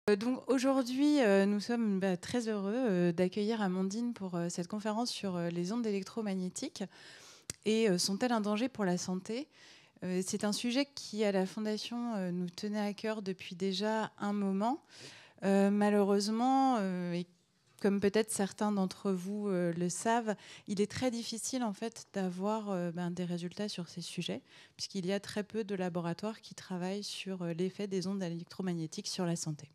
Donc aujourd'hui, nous sommes très heureux d'accueillir Amandine pour cette conférence sur les ondes électromagnétiques et sont-elles un danger pour la santé? C'est un sujet qui, à la Fondation, nous tenait à cœur depuis déjà un moment. Malheureusement, et comme peut-être certains d'entre vous le savent, il est très difficile en fait d'avoir des résultats sur ces sujets, puisqu'il y a très peu de laboratoires qui travaillent sur l'effet des ondes électromagnétiques sur la santé.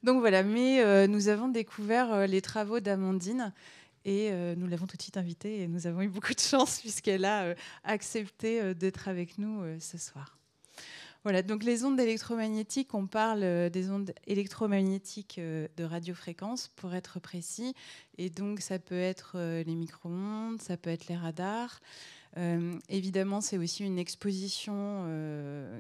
Donc voilà, mais nous avons découvert les travaux d'Amandine et nous l'avons tout de suite invitée et nous avons eu beaucoup de chance puisqu'elle a accepté d'être avec nous ce soir. Voilà, donc les ondes électromagnétiques, on parle des ondes électromagnétiques de radiofréquence pour être précis, et donc ça peut être les micro-ondes, ça peut être les radars. Évidemment, c'est aussi une exposition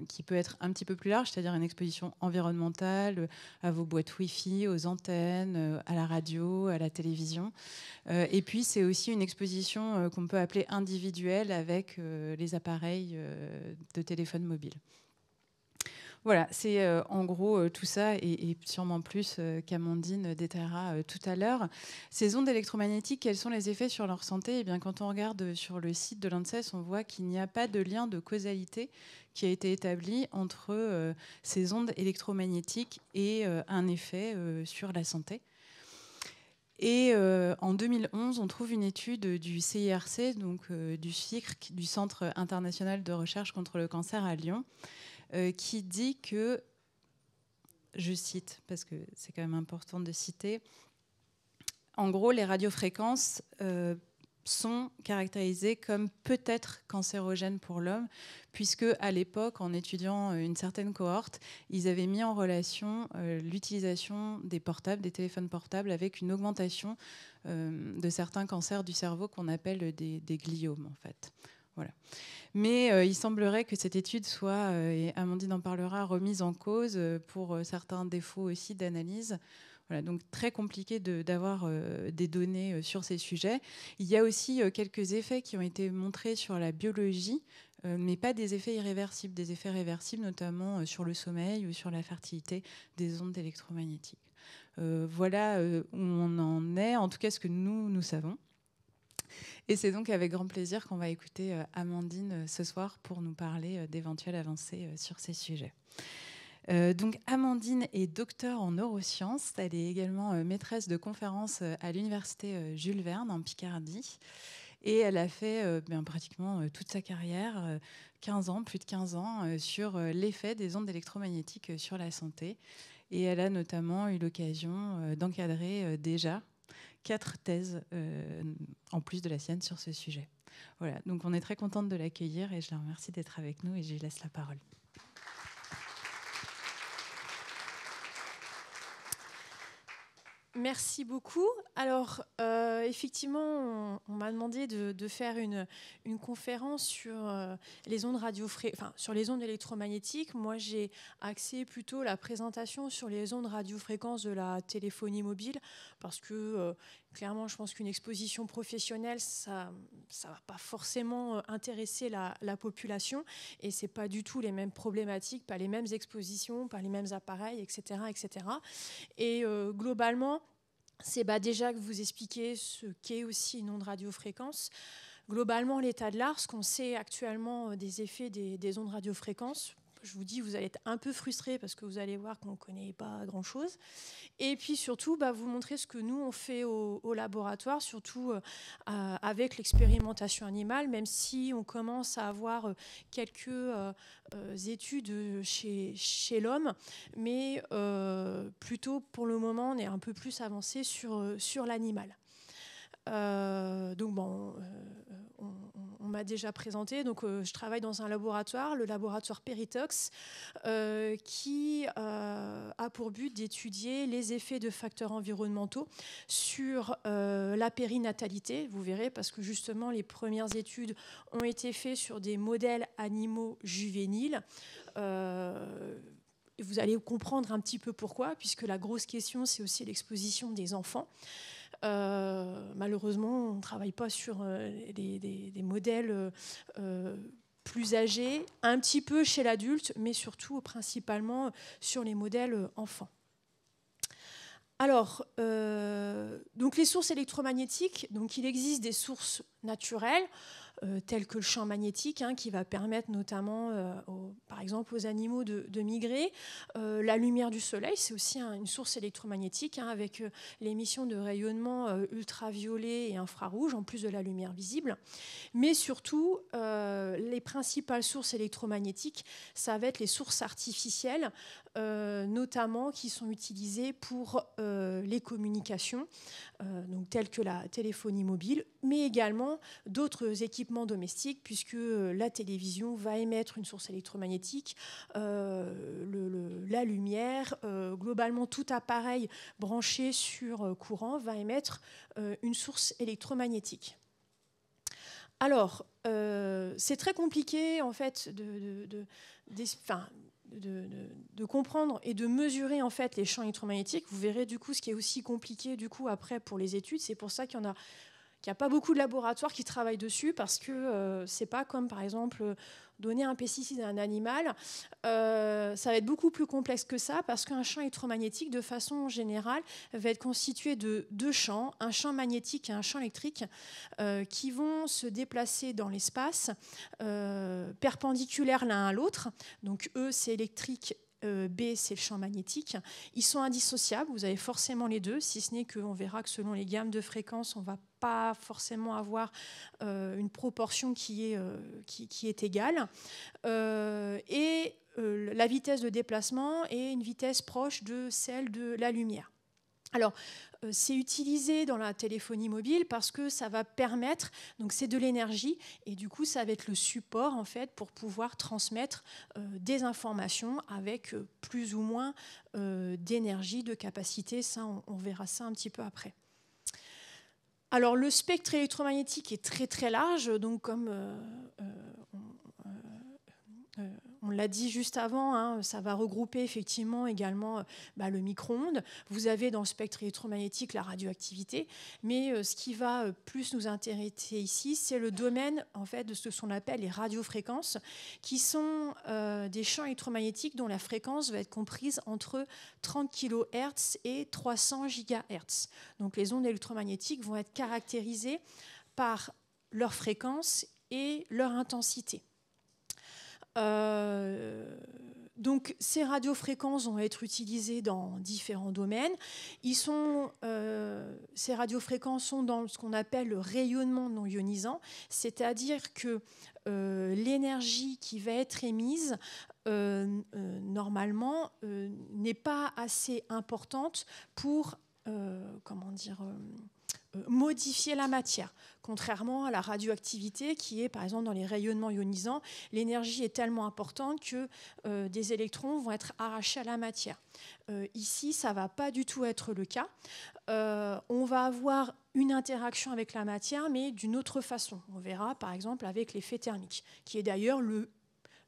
qui peut être un petit peu plus large, c'est-à-dire une exposition environnementale à vos boîtes Wi-Fi, aux antennes, à la radio, à la télévision. Et puis, c'est aussi une exposition qu'on peut appeler individuelle avec les appareils de téléphone mobile. Voilà, c'est en gros tout ça et sûrement plus qu'Amandine détaillera tout à l'heure. Ces ondes électromagnétiques, quels sont les effets sur leur santé? Eh bien, quand on regarde sur le site de l'ANSES, on voit qu'il n'y a pas de lien de causalité qui a été établi entre ces ondes électromagnétiques et un effet sur la santé. Et en 2011, on trouve une étude du CIRC, donc du CIRC, du Centre international de recherche contre le cancer à Lyon, qui dit que, je cite, parce que c'est quand même important de citer, en gros, les radiofréquences sont caractérisées comme peut-être cancérogènes pour l'homme, puisque à l'époque, en étudiant une certaine cohorte, ils avaient mis en relation l'utilisation des portables, des téléphones portables, avec une augmentation de certains cancers du cerveau qu'on appelle des gliomes, en fait. Voilà. Mais il semblerait que cette étude soit, et Amandine en parlera, remise en cause pour certains défauts aussi d'analyse. Voilà, donc très compliqué d'avoir des données sur ces sujets. Il y a aussi quelques effets qui ont été montrés sur la biologie, mais pas des effets irréversibles, des effets réversibles notamment sur le sommeil ou sur la fertilité des ondes électromagnétiques. Voilà où on en est, en tout cas ce que nous savons. Et c'est donc avec grand plaisir qu'on va écouter Amandine ce soir pour nous parler d'éventuelles avancées sur ces sujets. Donc Amandine est docteure en neurosciences. Elle est également maîtresse de conférences à l'université Jules Verne en Picardie. Et elle a fait pratiquement toute sa carrière, 15 ans, plus de 15 ans, sur l'effet des ondes électromagnétiques sur la santé. Et elle a notamment eu l'occasion d'encadrer déjà 4 thèses en plus de la sienne sur ce sujet. Voilà, donc on est très contente de l'accueillir et je la remercie d'être avec nous et je lui laisse la parole. Merci beaucoup. Alors, effectivement, on m'a demandé de faire une conférence sur les ondes sur les ondes électromagnétiques. Moi, j'ai axé plutôt la présentation sur les ondes radiofréquences de la téléphonie mobile, parce que clairement, je pense qu'une exposition professionnelle, ça va pas forcément intéresser la population, et c'est pas du tout les mêmes problématiques, pas les mêmes expositions, pas les mêmes appareils, etc., etc. Et globalement, c'est déjà que vous expliquez ce qu'est aussi une onde radiofréquence. Globalement, l'état de l'art, ce qu'on sait actuellement des effets des ondes radiofréquences, je vous dis, vous allez être un peu frustrés parce que vous allez voir qu'on ne connaît pas grand-chose. Et puis surtout, vous montrer ce que nous, on fait au laboratoire, surtout avec l'expérimentation animale, même si on commence à avoir quelques études chez l'homme, mais plutôt pour le moment, on est un peu plus avancé sur l'animal. Donc on m'a déjà présenté. Donc je travaille dans un laboratoire, le laboratoire Péritox, qui a pour but d'étudier les effets de facteurs environnementaux sur la périnatalité. Vous verrez, parce que justement les premières études ont été faites sur des modèles animaux juvéniles. Vous allez comprendre un petit peu pourquoi, puisque la grosse question, c'est aussi l'exposition des enfants. Malheureusement, on ne travaille pas sur des modèles plus âgés, un petit peu chez l'adulte, mais surtout principalement sur les modèles enfants. Alors, donc les sources électromagnétiques, donc il existe des sources naturelles, telles que le champ magnétique, qui va permettre notamment, par exemple, aux animaux de migrer. La lumière du soleil, c'est aussi une source électromagnétique, avec l'émission de rayonnements ultraviolets et infrarouges, en plus de la lumière visible. Mais surtout, les principales sources électromagnétiques, ça va être les sources artificielles, notamment qui sont utilisées pour les communications, donc telles que la téléphonie mobile, mais également d'autres équipements domestiques, puisque la télévision va émettre une source électromagnétique, la lumière, globalement tout appareil branché sur courant va émettre une source électromagnétique. Alors, c'est très compliqué en fait de comprendre et de mesurer en fait les champs électromagnétiques. Vous verrez du coup ce qui est aussi compliqué du coup après pour les études. C'est pour ça qu'il n'y a pas beaucoup de laboratoires qui travaillent dessus, parce que c'est pas comme par exemple donner un pesticide à un animal. Ça va être beaucoup plus complexe que ça, parce qu'un champ électromagnétique, de façon générale, va être constitué de deux champs, un champ magnétique et un champ électrique, qui vont se déplacer dans l'espace, perpendiculaires l'un à l'autre. Donc E, c'est électrique. B, c'est le champ magnétique. Ils sont indissociables, vous avez forcément les deux, si ce n'est qu'on verra que selon les gammes de fréquences, on ne va pas forcément avoir une proportion qui est égale. Et la vitesse de déplacement est une vitesse proche de celle de la lumière. Alors, c'est utilisé dans la téléphonie mobile parce que ça va permettre, donc c'est de l'énergie, et du coup ça va être le support en fait pour pouvoir transmettre des informations avec plus ou moins d'énergie, de capacité. Ça, on verra ça un petit peu après. Alors, le spectre électromagnétique est très très large, donc comme on l'a dit juste avant, ça va regrouper effectivement également le micro-ondes. Vous avez dans le spectre électromagnétique la radioactivité, mais ce qui va plus nous intéresser ici, c'est le domaine en fait de ce qu'on appelle les radiofréquences, qui sont des champs électromagnétiques dont la fréquence va être comprise entre 30 kHz et 300 GHz. Donc les ondes électromagnétiques vont être caractérisées par leur fréquence et leur intensité. Donc ces radiofréquences vont être utilisées dans différents domaines. Ces radiofréquences sont dans ce qu'on appelle le rayonnement non ionisant, c'est-à-dire que l'énergie qui va être émise normalement n'est pas assez importante pour modifier la matière, contrairement à la radioactivité qui est par exemple dans les rayonnements ionisants, l'énergie est tellement importante que des électrons vont être arrachés à la matière. Ici, ça ne va pas du tout être le cas. On va avoir une interaction avec la matière, mais d'une autre façon. On verra par exemple avec l'effet thermique, qui est d'ailleurs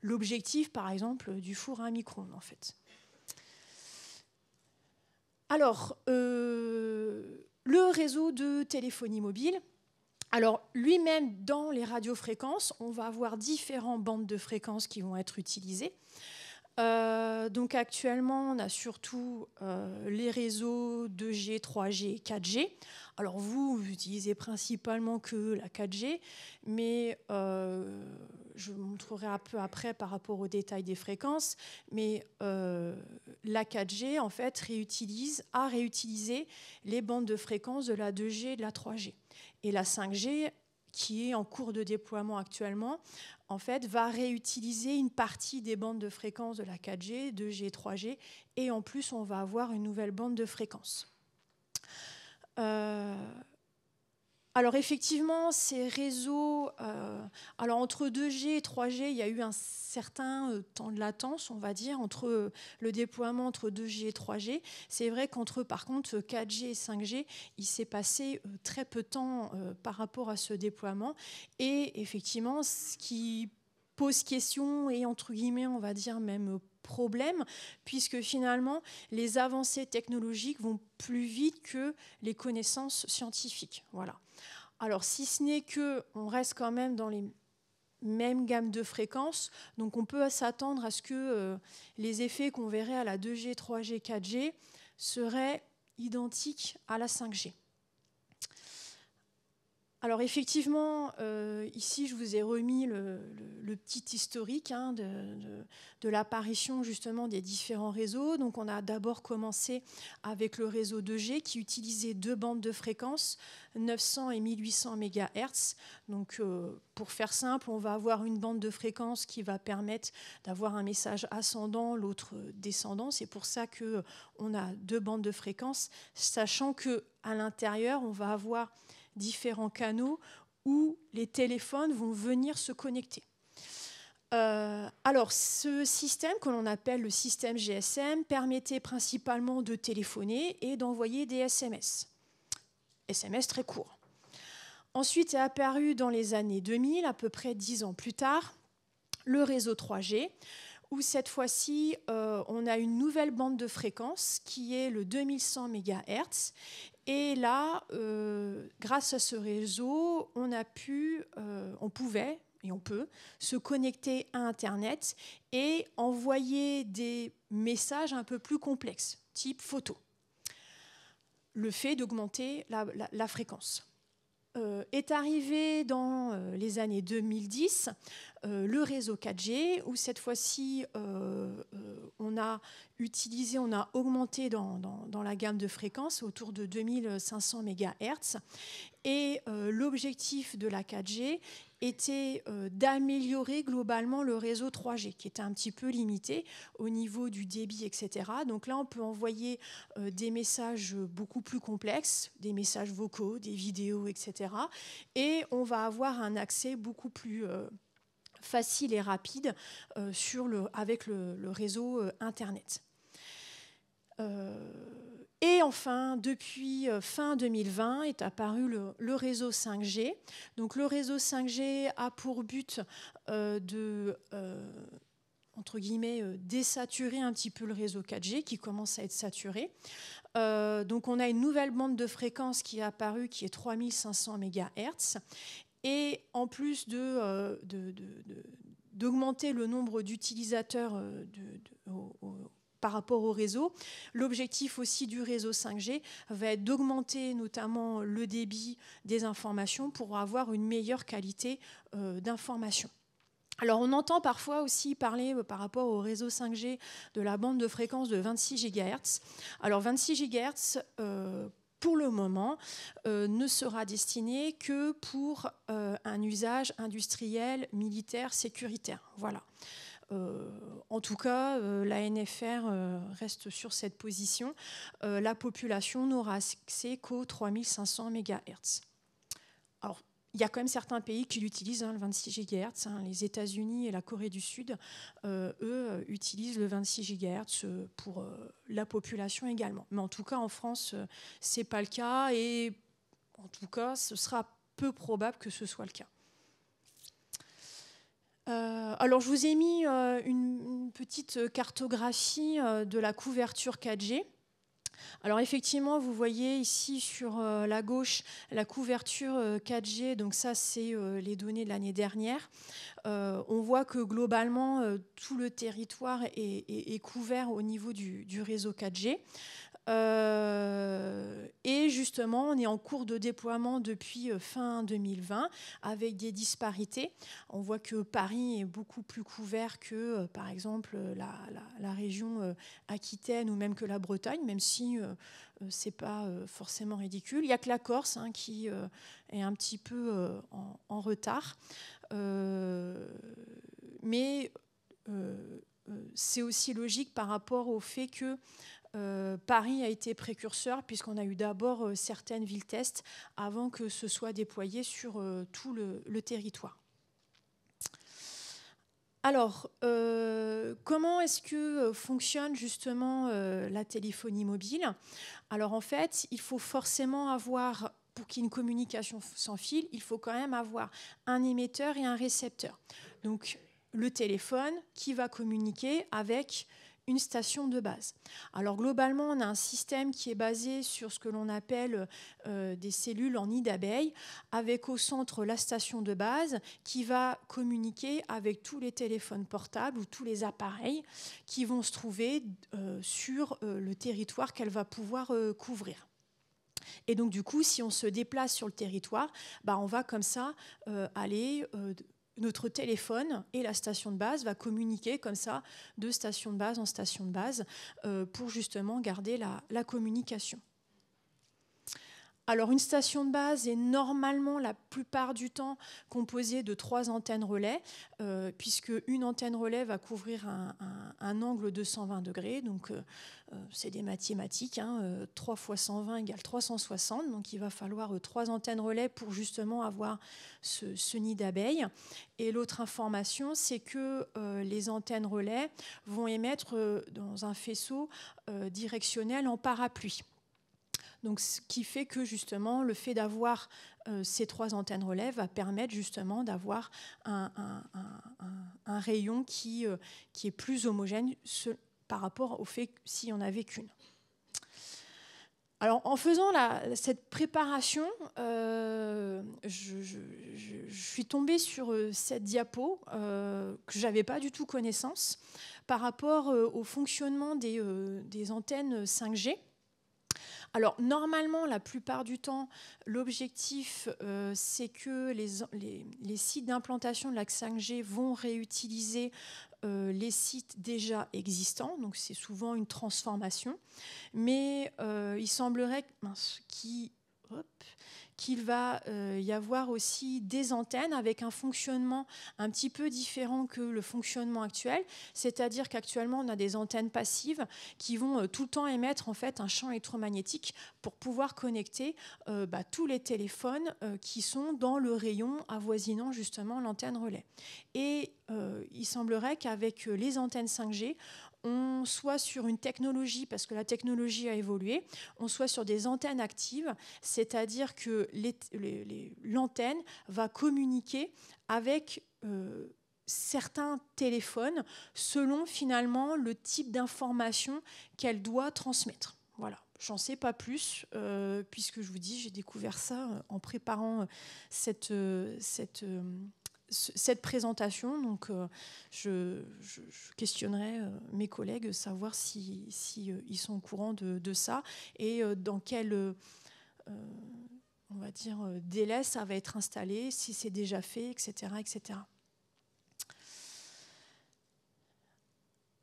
l'objectif par exemple du four à un micro-ondes en fait. Alors, le réseau de téléphonie mobile, alors lui-même dans les radiofréquences, on va avoir différentes bandes de fréquences qui vont être utilisées. Donc actuellement, on a surtout les réseaux 2G, 3G, 4G. Alors vous utilisez principalement que la 4G, mais je vous montrerai un peu après par rapport aux détails des fréquences. Mais la 4G, en fait, a réutilisé les bandes de fréquences de la 2G et de la 3G. Et la 5G, qui est en cours de déploiement actuellement, en fait, va réutiliser une partie des bandes de fréquences de la 4G, 2G, 3G, et en plus, on va avoir une nouvelle bande de fréquences. Alors effectivement, ces réseaux, alors entre 2G et 3G, il y a eu un certain temps de latence, on va dire, entre le déploiement entre 2G et 3G. C'est vrai qu'entre, par contre, 4G et 5G, il s'est passé très peu de temps par rapport à ce déploiement. Et effectivement, ce qui pose question et, entre guillemets, on va dire même problème, puisque finalement, les avancées technologiques vont plus vite que les connaissances scientifiques. Voilà. Alors, si ce n'est qu'on reste quand même dans les même gamme de fréquences. Donc on peut s'attendre à ce que les effets qu'on verrait à la 2G, 3G, 4G seraient identiques à la 5G. Alors effectivement, ici je vous ai remis le petit historique de l'apparition justement des différents réseaux. Donc on a d'abord commencé avec le réseau 2G qui utilisait deux bandes de fréquences, 900 et 1800 MHz. Donc pour faire simple, on va avoir une bande de fréquence qui va permettre d'avoir un message ascendant, l'autre descendant. C'est pour ça qu'on a deux bandes de fréquences, sachant qu'à l'intérieur, on va avoir différents canaux où les téléphones vont venir se connecter. Alors, ce système que l'on appelle le système GSM permettait principalement de téléphoner et d'envoyer des SMS. SMS très courts. Ensuite est apparu dans les années 2000, à peu près 10 ans plus tard, le réseau 3G, où cette fois-ci, on a une nouvelle bande de fréquence qui est le 2100 MHz. Et là, grâce à ce réseau, on pouvait et on peut se connecter à Internet et envoyer des messages un peu plus complexes, type photo. Le fait d'augmenter la fréquence. Est arrivé dans les années 2010 le réseau 4G, où cette fois-ci, on a augmenté dans la gamme de fréquences autour de 2500 MHz. Et l'objectif de la 4G était d'améliorer globalement le réseau 3G, qui était un petit peu limité au niveau du débit, etc. Donc là, on peut envoyer des messages beaucoup plus complexes, des messages vocaux, des vidéos, etc. Et on va avoir un accès beaucoup plus facile et rapide avec le réseau Internet. Et enfin, depuis fin 2020 est apparu le réseau 5G. Donc le réseau 5G a pour but entre guillemets, désaturer un petit peu le réseau 4G qui commence à être saturé. Donc on a une nouvelle bande de fréquence qui est apparue qui est 3500 MHz. Et en plus d'augmenter le nombre d'utilisateurs par rapport au réseau, l'objectif aussi du réseau 5G va être d'augmenter notamment le débit des informations pour avoir une meilleure qualité d'information. Alors on entend parfois aussi parler par rapport au réseau 5G de la bande de fréquence de 26 GHz. Alors 26 GHz, pour le moment, ne sera destiné que pour un usage industriel, militaire, sécuritaire. Voilà. En tout cas, la NFR reste sur cette position. La population n'aura accès qu'aux 3500 MHz. Alors, il y a quand même certains pays qui l'utilisent, le 26 GHz. Les États-Unis et la Corée du Sud, eux, utilisent le 26 GHz pour la population également. Mais en tout cas, en France, ce n'est pas le cas. Et en tout cas, ce sera peu probable que ce soit le cas. Alors, je vous ai mis une petite cartographie de la couverture 4G. Alors effectivement, vous voyez ici sur la gauche la couverture 4G, donc ça c'est les données de l'année dernière. On voit que globalement, tout le territoire est couvert au niveau du réseau 4G. Et justement, on est en cours de déploiement depuis fin 2020 avec des disparités. On voit que Paris est beaucoup plus couvert que, par exemple, la région Aquitaine ou même que la Bretagne, même si ce n'est pas forcément ridicule. Il n'y a que la Corse qui est un petit peu en retard. Mais c'est aussi logique par rapport au fait que Paris a été précurseur puisqu'on a eu d'abord certaines villes tests avant que ce soit déployé sur tout le territoire. Alors, comment est-ce que fonctionne justement la téléphonie mobile? Alors en fait, il faut forcément avoir, pour qu'il y ait une communication sans fil, il faut quand même avoir un émetteur et un récepteur. Donc le téléphone qui va communiquer avec une station de base. Alors globalement, on a un système qui est basé sur ce que l'on appelle des cellules en nid d'abeille, avec au centre la station de base qui va communiquer avec tous les téléphones portables ou tous les appareils qui vont se trouver sur le territoire qu'elle va pouvoir couvrir. Et donc du coup, si on se déplace sur le territoire, on va comme ça aller... notre téléphone et la station de base va communiquer comme ça de station de base en station de base pour justement garder la communication. Alors une station de base est normalement la plupart du temps composée de 3 antennes relais, puisque une antenne relais va couvrir un angle de 120 degrés, donc c'est des mathématiques, 3 fois 120 égale 360, donc il va falloir 3 antennes relais pour justement avoir ce nid d'abeilles. Et l'autre information, c'est que les antennes relais vont émettre dans un faisceau directionnel en parapluie. Donc, ce qui fait que justement, le fait d'avoir ces 3 antennes relais va permettre justement d'avoir un rayon qui est plus homogène par rapport au fait s'il n'y en avait qu'une. Alors, en faisant cette préparation, je suis tombée sur cette diapo que je n'avais pas du tout connaissance par rapport au fonctionnement des antennes 5G. Alors, normalement, la plupart du temps, l'objectif, c'est que les sites d'implantation de la 5G vont réutiliser les sites déjà existants. Donc, c'est souvent une transformation. Mais il semblerait qu'il va y avoir aussi des antennes avec un fonctionnement un petit peu différent que le fonctionnement actuel. C'est-à-dire qu'actuellement, on a des antennes passives qui vont tout le temps émettre en fait un champ électromagnétique pour pouvoir connecter tous les téléphones qui sont dans le rayon avoisinant justement l'antenne relais. Et il semblerait qu'avec les antennes 5G, on soit sur une technologie, parce que la technologie a évolué, on soit sur des antennes actives, c'est-à-dire que l'antenne va communiquer avec certains téléphones selon finalement le type d'information qu'elle doit transmettre. Voilà. J'en sais pas plus, puisque je vous dis, j'ai découvert ça en préparant cette présentation, donc je questionnerai mes collègues, savoir si ils sont au courant de ça et dans quel on va dire délai ça va être installé, si c'est déjà fait, etc., etc.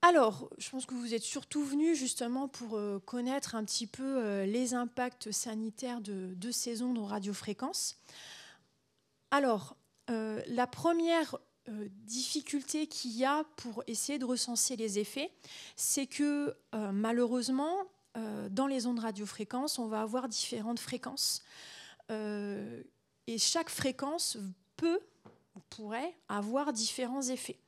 Alors, je pense que vous êtes surtout venus justement pour connaître un petit peu les impacts sanitaires de ces ondes en radiofréquence. Alors, la première difficulté qu'il y a pour essayer de recenser les effets, c'est que malheureusement, dans les ondes radiofréquences, on va avoir différentes fréquences. Et chaque fréquence pourrait avoir différents effets.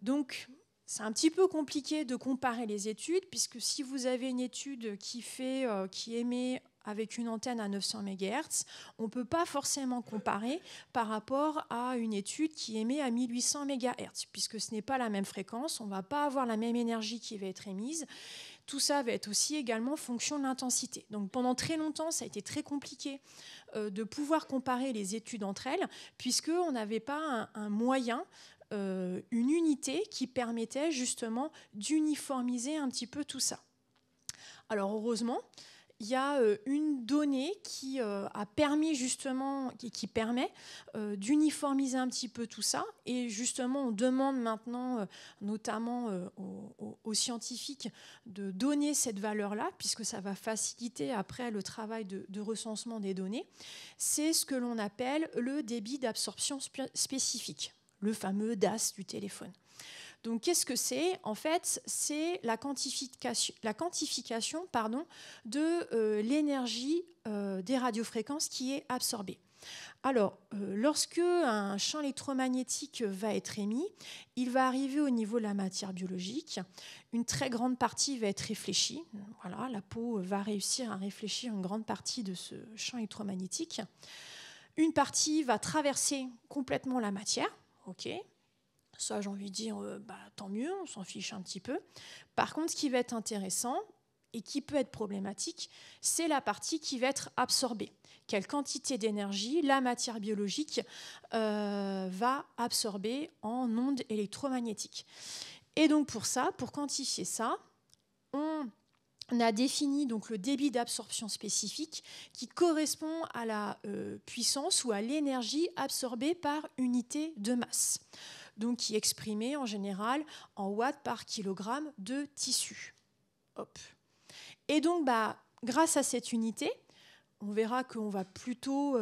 Donc, c'est un petit peu compliqué de comparer les études, puisque si vous avez une étude qui émet avec une antenne à 900 MHz, on ne peut pas forcément comparer par rapport à une étude qui émet à 1800 MHz, puisque ce n'est pas la même fréquence, on ne va pas avoir la même énergie qui va être émise. Tout ça va être aussi également fonction de l'intensité. Donc pendant très longtemps, ça a été très compliqué de pouvoir comparer les études entre elles, puisqu'on n'avait pas un moyen, une unité qui permettait justement d'uniformiser un petit peu tout ça. Alors heureusement, il y a une donnée qui a permis justement, qui permet d'uniformiser un petit peu tout ça. Et justement, on demande maintenant, notamment aux scientifiques, de donner cette valeur-là, puisque ça va faciliter après le travail de recensement des données. C'est ce que l'on appelle le débit d'absorption spécifique, le fameux DAS du téléphone. Donc, qu'est-ce que c'est ? En fait, c'est la quantification de l'énergie des radiofréquences qui est absorbée. Alors, lorsque un champ électromagnétique va être émis, il va arriver au niveau de la matière biologique. Une très grande partie va être réfléchie. Voilà, la peau va réussir à réfléchir une grande partie de ce champ électromagnétique. Une partie va traverser complètement la matière. OK. Ça, j'ai envie de dire, tant mieux, on s'en fiche un petit peu. Par contre, ce qui va être intéressant et qui peut être problématique, c'est la partie qui va être absorbée. Quelle quantité d'énergie la matière biologique va absorber en ondes électromagnétiques. Et donc pour ça, pour quantifier ça, on a défini donc le débit d'absorption spécifique qui correspond à la puissance ou à l'énergie absorbée par unité de masse, donc qui est exprimée en général en watts par kilogramme de tissu. Hop. Et donc, grâce à cette unité, on verra qu'on va plutôt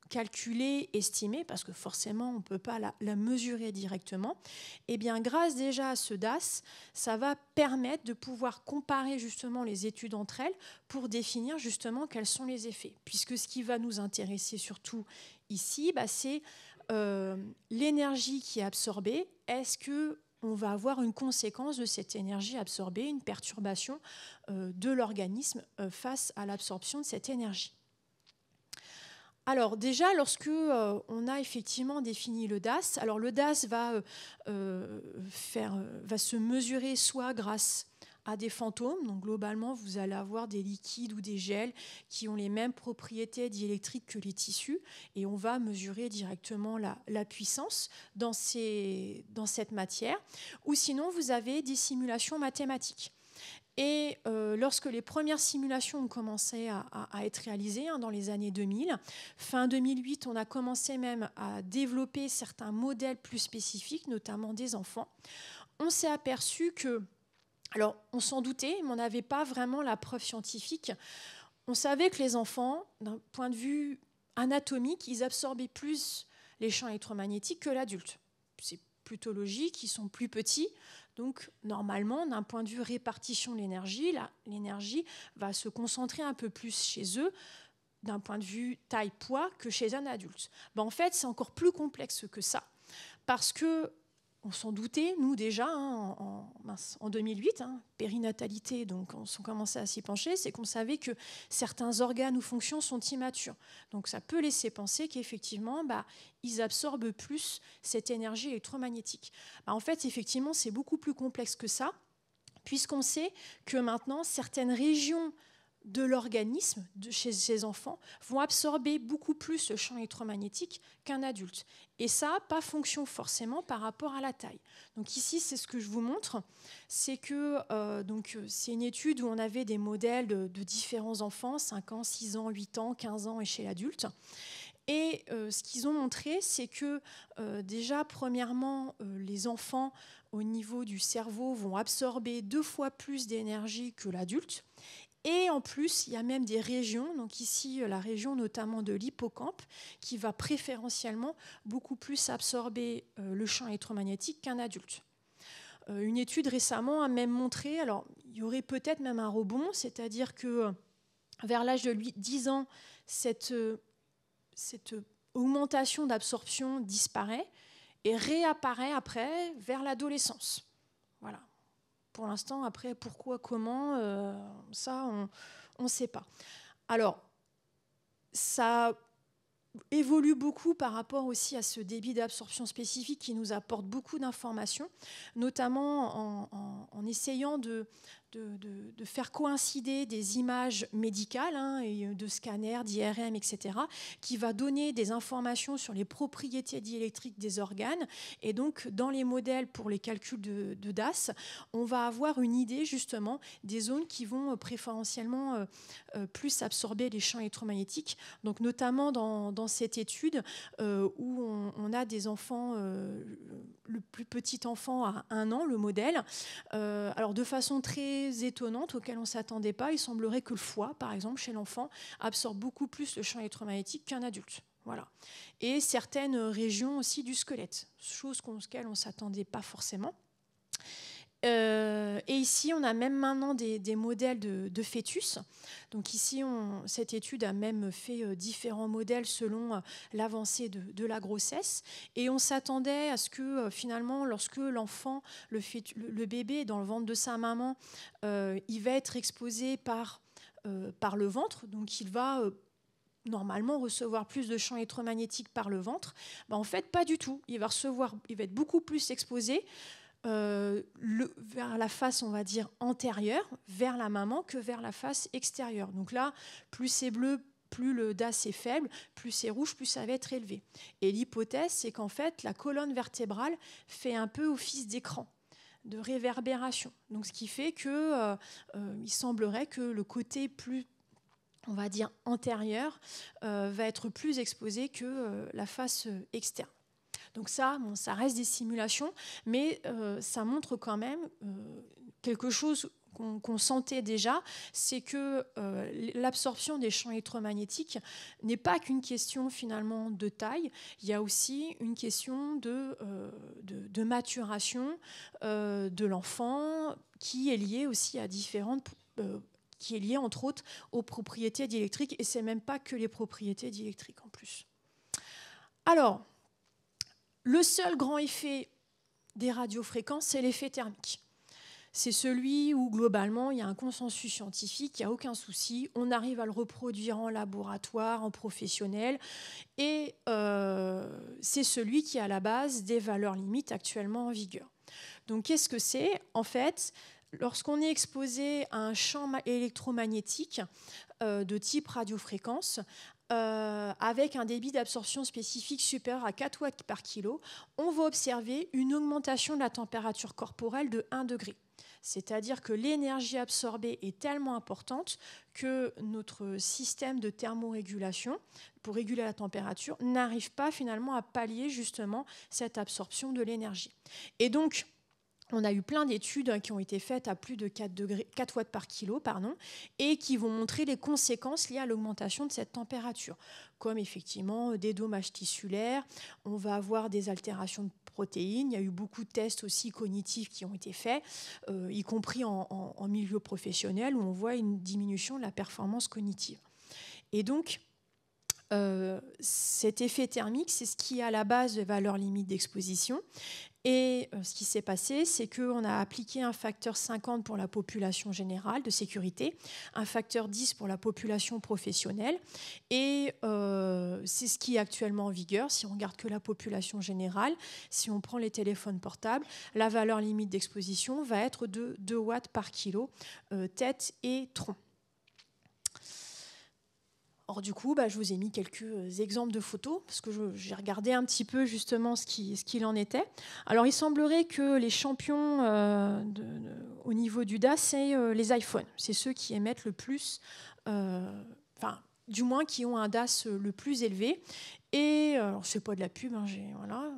calculer, estimer, parce que forcément, on ne peut pas la mesurer directement. Et bien, grâce déjà à ce DAS, ça va permettre de pouvoir comparer justement les études entre elles pour définir justement quels sont les effets. Puisque ce qui va nous intéresser surtout ici, c'est l'énergie qui est absorbée. Est-ce que on va avoir une conséquence de cette énergie absorbée, une perturbation de l'organisme face à l'absorption de cette énergie. Alors déjà, lorsque on a effectivement défini le DAS, alors le DAS va se mesurer soit grâce à des fantômes, donc globalement vous allez avoir des liquides ou des gels qui ont les mêmes propriétés diélectriques que les tissus, et on va mesurer directement la puissance dans cette matière, ou sinon vous avez des simulations mathématiques. Et lorsque les premières simulations ont commencé à être réalisées dans les années 2000, fin 2008, on a commencé même à développer certains modèles plus spécifiques, notamment des enfants. On s'est aperçu que, alors on s'en doutait, mais on n'avait pas vraiment la preuve scientifique. On savait que les enfants, d'un point de vue anatomique, ils absorbaient plus les champs électromagnétiques que l'adulte. C'est plutôt logique, ils sont plus petits. Donc, normalement, d'un point de vue répartition de l'énergie, l'énergie va se concentrer un peu plus chez eux, d'un point de vue taille-poids, que chez un adulte. En fait, c'est encore plus complexe que ça, parce que on s'en doutait, nous déjà, en 2008, périnatalité, donc on commençait à s'y pencher, c'est qu'on savait que certains organes ou fonctions sont immatures. Donc ça peut laisser penser qu'effectivement, ils absorbent plus cette énergie électromagnétique. En fait, effectivement, c'est beaucoup plus complexe que ça, puisqu'on sait que maintenant, certaines régions de l'organisme, chez ces enfants, vont absorber beaucoup plus le champ électromagnétique qu'un adulte. Et ça, pas fonction forcément par rapport à la taille. Donc ici, c'est ce que je vous montre. C'est que c'est une étude où on avait des modèles de différents enfants, 5 ans, 6 ans, 8 ans, 15 ans et chez l'adulte. Et ce qu'ils ont montré, c'est que déjà, premièrement, les enfants, au niveau du cerveau, vont absorber 2 fois plus d'énergie que l'adulte. Et en plus, il y a même des régions, donc ici la région notamment de l'hippocampe, qui va préférentiellement beaucoup plus absorber le champ électromagnétique qu'un adulte. Une étude récemment a même montré, alors il y aurait peut-être même un rebond, c'est-à-dire que vers l'âge de 10 ans, cette augmentation d'absorption disparaît et réapparaît après vers l'adolescence. Voilà. Pour l'instant, après, pourquoi, comment, ça, on ne sait pas. Alors, ça évolue beaucoup par rapport aussi à ce débit d'absorption spécifique qui nous apporte beaucoup d'informations, notamment en essayant de faire coïncider des images médicales et de scanners, d'IRM, etc., qui va donner des informations sur les propriétés diélectriques des organes. Et donc, dans les modèles pour les calculs de DAS, on va avoir une idée justement des zones qui vont préférentiellement plus absorber les champs électromagnétiques. Donc, notamment dans cette étude où on a des enfants, le plus petit enfant à 1 an, le modèle, alors de façon très étonnante, auquel on ne s'attendait pas, il semblerait que le foie, par exemple, chez l'enfant, absorbe beaucoup plus le champ électromagnétique qu'un adulte. Voilà. Et certaines régions aussi du squelette, chose auxquelles on ne s'attendait pas forcément. Et ici, on a même maintenant des modèles de fœtus. Donc ici, cette étude a même fait différents modèles selon l'avancée de la grossesse. Et on s'attendait à ce que finalement, lorsque l'enfant, le bébé est dans le ventre de sa maman, il va être exposé par le ventre. Donc il va normalement recevoir plus de champs électromagnétiques par le ventre. En fait, pas du tout. Il va être beaucoup plus exposé vers la face, on va dire, antérieure, vers la maman, que vers la face extérieure. Donc là, plus c'est bleu, plus le DAS est faible, plus c'est rouge, plus ça va être élevé. Et l'hypothèse, c'est qu'en fait, la colonne vertébrale fait un peu office d'écran, de réverbération. Donc, ce qui fait que il semblerait que le côté plus, on va dire, antérieur va être plus exposé que la face externe. Donc ça, ça reste des simulations, mais ça montre quand même quelque chose qu'on sentait déjà, c'est que l'absorption des champs électromagnétiques n'est pas qu'une question finalement de taille, il y a aussi une question de maturation de l'enfant qui est liée aussi à différentes... qui est liée entre autres aux propriétés diélectriques, et c'est même pas que les propriétés diélectriques en plus. Alors, le seul grand effet des radiofréquences, c'est l'effet thermique. C'est celui où, globalement, il y a un consensus scientifique, il n'y a aucun souci, on arrive à le reproduire en laboratoire, en professionnel, et c'est celui qui est à la base des valeurs limites actuellement en vigueur. Donc, qu'est-ce que c'est ? En fait, lorsqu'on est exposé à un champ électromagnétique de type radiofréquence, avec un débit d'absorption spécifique supérieur à 4 watts par kilo, on va observer une augmentation de la température corporelle de 1 degré. C'est-à-dire que l'énergie absorbée est tellement importante que notre système de thermorégulation, pour réguler la température, n'arrive pas finalement à pallier justement cette absorption de l'énergie. Et donc, on a eu plein d'études qui ont été faites à plus de 4 watts par kilo, et qui vont montrer les conséquences liées à l'augmentation de cette température, comme effectivement des dommages tissulaires, on va avoir des altérations de protéines, il y a eu beaucoup de tests aussi cognitifs qui ont été faits, y compris en milieu professionnel, où on voit une diminution de la performance cognitive. Et donc, cet effet thermique, c'est ce qui est à la base des valeurs limites d'exposition. Et ce qui s'est passé, c'est qu'on a appliqué un facteur 50 pour la population générale de sécurité, un facteur 10 pour la population professionnelle. Et c'est ce qui est actuellement en vigueur. Si on regarde que la population générale, si on prend les téléphones portables, la valeur limite d'exposition va être de 2 watts par kilo, tête et tronc. Or, du coup, je vous ai mis quelques exemples de photos, parce que j'ai regardé un petit peu justement ce qu'il en était. Alors, il semblerait que les champions au niveau du DAS, c'est les iPhones. C'est ceux qui émettent le plus, du moins qui ont un DAS le plus élevé. Et, alors, c'est pas de la pub, voilà.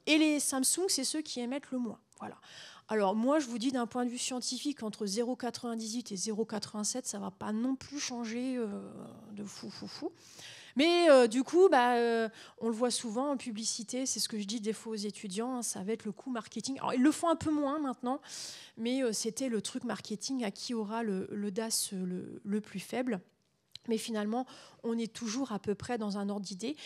Et les Samsung, c'est ceux qui émettent le moins. Voilà. Alors moi, je vous dis d'un point de vue scientifique, entre 0,98 et 0,87, ça ne va pas non plus changer de fou. Mais du coup, on le voit souvent en publicité, c'est ce que je dis des fois aux étudiants, ça va être le coût marketing. Alors ils le font un peu moins maintenant, mais c'était le truc marketing à qui aura le DAS le plus faible. Mais finalement, on est toujours à peu près dans un ordre d'idée.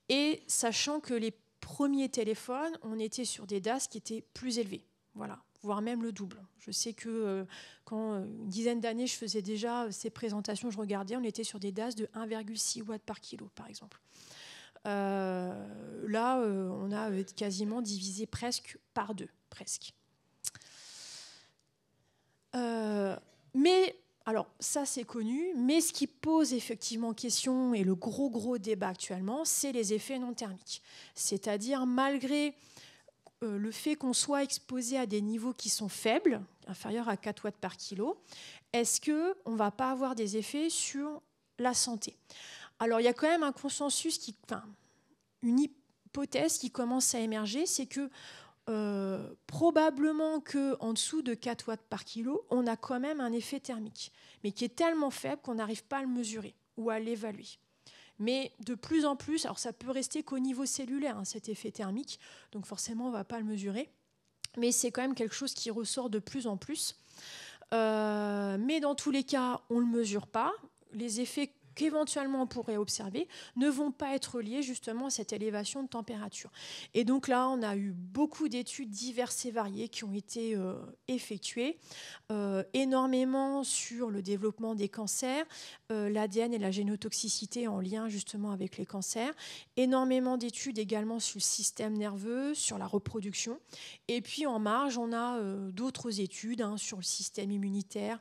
Et sachant que les premiers téléphones, on était sur des DAS qui étaient plus élevés. Voilà, voire même le double. Je sais que quand une dizaine d'années, je faisais déjà ces présentations, je regardais, on était sur des DAS de 1,6 watts par kilo, par exemple. Là, on a quasiment divisé presque par 2, presque. Mais, alors, ça c'est connu, mais ce qui pose effectivement question, et le gros débat actuellement, c'est les effets non thermiques. C'est-à-dire, malgré le fait qu'on soit exposé à des niveaux qui sont faibles, inférieurs à 4 watts par kilo, est-ce qu'on ne va pas avoir des effets sur la santé ? Alors, il y a quand même un consensus, une hypothèse qui commence à émerger, c'est que probablement qu'en dessous de 4 watts par kilo, on a quand même un effet thermique, mais qui est tellement faible qu'on n'arrive pas à le mesurer ou à l'évaluer. Mais de plus en plus, alors ça peut rester qu'au niveau cellulaire, cet effet thermique, donc forcément on ne va pas le mesurer, mais c'est quand même quelque chose qui ressort de plus en plus. Mais dans tous les cas, on ne le mesure pas. Les effets qu'éventuellement on pourrait observer ne vont pas être liées justement à cette élévation de température. Et donc là, on a eu beaucoup d'études diverses et variées qui ont été effectuées, énormément sur le développement des cancers, l'ADN et la génotoxicité en lien justement avec les cancers, énormément d'études également sur le système nerveux, sur la reproduction, et puis en marge, on a d'autres études sur le système immunitaire,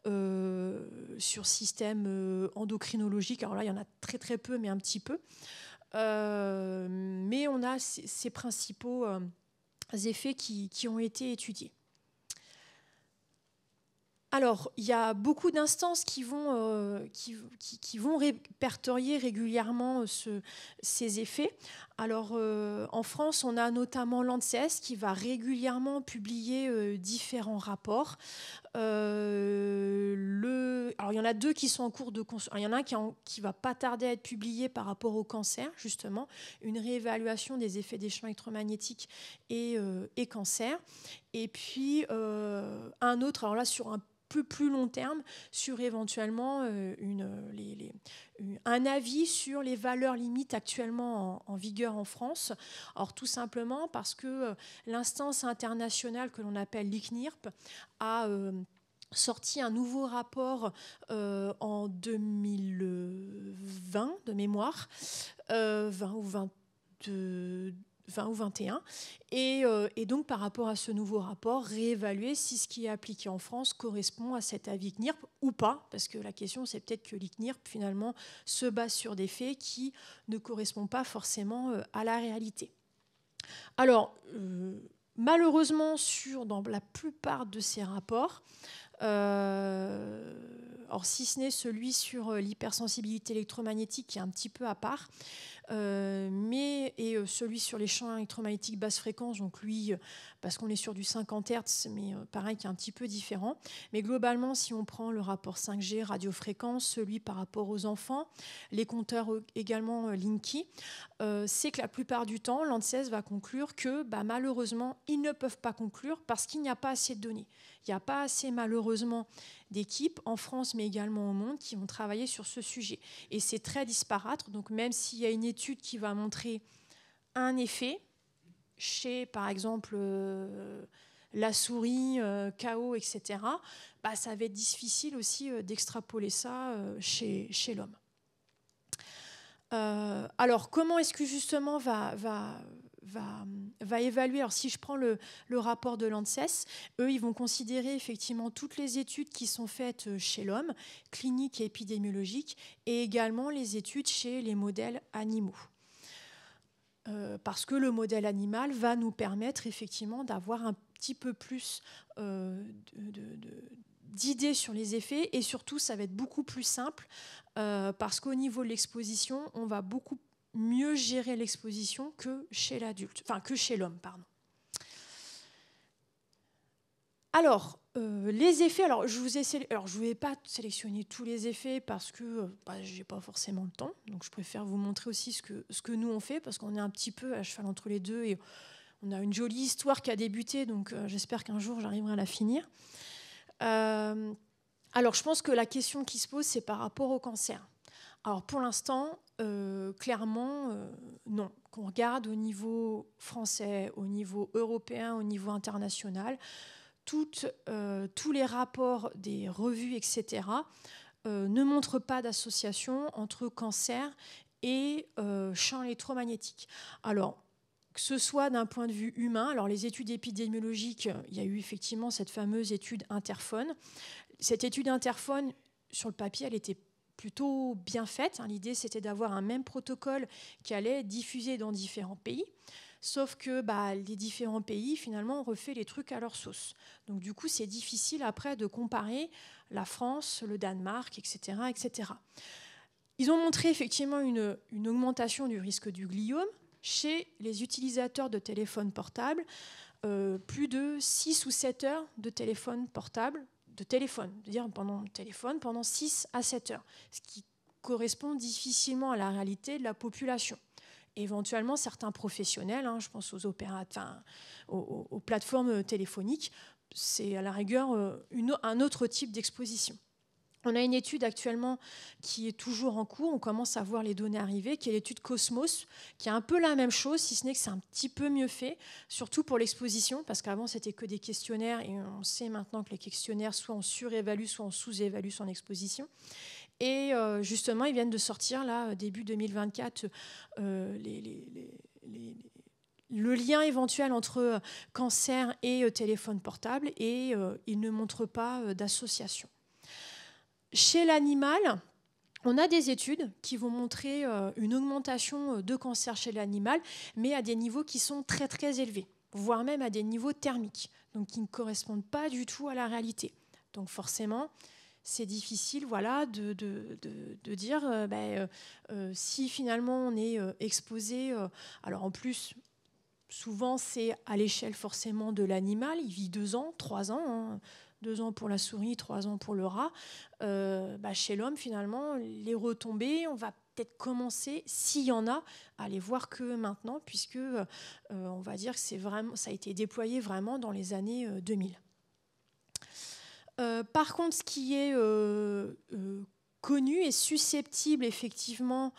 sur le système endocrinologique. Alors là, il y en a très très peu, mais un petit peu. Mais on a ces principaux effets qui ont été étudiés. Alors, il y a beaucoup d'instances qui vont répertorier régulièrement ces effets. Alors, en France, on a notamment l'ANSES qui va régulièrement publier différents rapports. Alors, il y en a deux qui sont en cours de construction. Il y en a un qui va pas tarder à être publié par rapport au cancer, justement, une réévaluation des effets des champs électromagnétiques et cancer. Et puis, un autre, alors là, sur un peu plus long terme, sur éventuellement un avis sur les valeurs limites actuellement en vigueur en France. Or, tout simplement parce que l'instance internationale que l'on appelle l'ICNIRP a sorti un nouveau rapport en 2020, de mémoire, 20 ou 21, et donc par rapport à ce nouveau rapport, réévaluer si ce qui est appliqué en France correspond à cet avis CNIRP ou pas, parce que la question c'est peut-être que l'ICNIRP finalement se base sur des faits qui ne correspondent pas forcément à la réalité. Alors, malheureusement, dans la plupart de ces rapports, alors si ce n'est celui sur l'hypersensibilité électromagnétique qui est un petit peu à part, et celui sur les champs électromagnétiques basse fréquence, donc lui, parce qu'on est sur du 50 Hz, mais pareil, qui est un petit peu différent. Mais globalement, si on prend le rapport 5G, radiofréquence, celui par rapport aux enfants, les compteurs également Linky, c'est que la plupart du temps, l'ANSES va conclure que malheureusement, ils ne peuvent pas conclure parce qu'il n'y a pas assez de données. Il n'y a pas assez, malheureusement, d'équipes en France, mais également au monde, qui vont travailler sur ce sujet. Et c'est très disparate. Donc, même s'il y a une étude qui va montrer un effet chez, par exemple, la souris, KO, etc., ça va être difficile aussi d'extrapoler ça chez l'homme. Alors, comment est-ce que justement va évaluer. Alors, si je prends le rapport de l'ANSES, eux, ils vont considérer effectivement toutes les études qui sont faites chez l'homme, cliniques et épidémiologiques, et également les études chez les modèles animaux. Parce que le modèle animal va nous permettre effectivement d'avoir un petit peu plus d'idées sur les effets, et surtout, ça va être beaucoup plus simple parce qu'au niveau de l'exposition, on va beaucoup mieux gérer l'exposition que chez l'adulte, enfin que chez l'homme, pardon. Alors, les effets, alors je ne vais pas sélectionner tous les effets parce que je n'ai pas forcément le temps, donc je préfère vous montrer aussi ce que nous on fait, parce qu'on est un petit peu à cheval entre les deux et on a une jolie histoire qui a débuté, donc j'espère qu'un jour j'arriverai à la finir. Alors, je pense que la question qui se pose, c'est par rapport au cancer. Alors, pour l'instant, clairement, non. Qu'on regarde au niveau français, au niveau européen, au niveau international, tous les rapports des revues, etc., ne montrent pas d'association entre cancer et champs électromagnétiques. Alors, que ce soit d'un point de vue humain, alors les études épidémiologiques, il y a eu effectivement cette fameuse étude Interphone. Cette étude Interphone, sur le papier, elle était plutôt bien faite. L'idée, c'était d'avoir un même protocole qui allait être diffusé dans différents pays. Sauf que les différents pays, finalement, ont refait les trucs à leur sauce. Donc, du coup, c'est difficile après de comparer la France, le Danemark, etc., etc. Ils ont montré effectivement une augmentation du risque du gliome chez les utilisateurs de téléphones portables, plus de 6 ou 7 heures de téléphone portable, c'est-à-dire pendant 6 à 7 heures, ce qui correspond difficilement à la réalité de la population. Éventuellement, certains professionnels, je pense aux plateformes téléphoniques, c'est à la rigueur un autre type d'exposition. On a une étude actuellement qui est toujours en cours, on commence à voir les données arriver, qui est l'étude Cosmos, qui est un peu la même chose, si ce n'est que c'est un petit peu mieux fait, surtout pour l'exposition, parce qu'avant c'était que des questionnaires, et on sait maintenant que les questionnaires, soit on surévalue, soit on sous-évalue son exposition. Et justement, ils viennent de sortir, là, début 2024, le lien éventuel entre cancer et téléphone portable, et ils ne montrent pas d'association. Chez l'animal, on a des études qui vont montrer une augmentation de cancer chez l'animal, mais à des niveaux qui sont très très élevés, voire même à des niveaux thermiques, donc qui ne correspondent pas du tout à la réalité. Donc forcément, c'est difficile, voilà, de dire si finalement on est exposé. Alors en plus, souvent c'est à l'échelle forcément de l'animal, il vit 2 ans, 3 ans. 2 ans pour la souris, 3 ans pour le rat. Chez l'homme, finalement, les retombées, on va peut-être commencer, s'il y en a, à les voir que maintenant, puisque on va dire que ça a été déployé vraiment dans les années 2000. Par contre, ce qui est connu et susceptible effectivement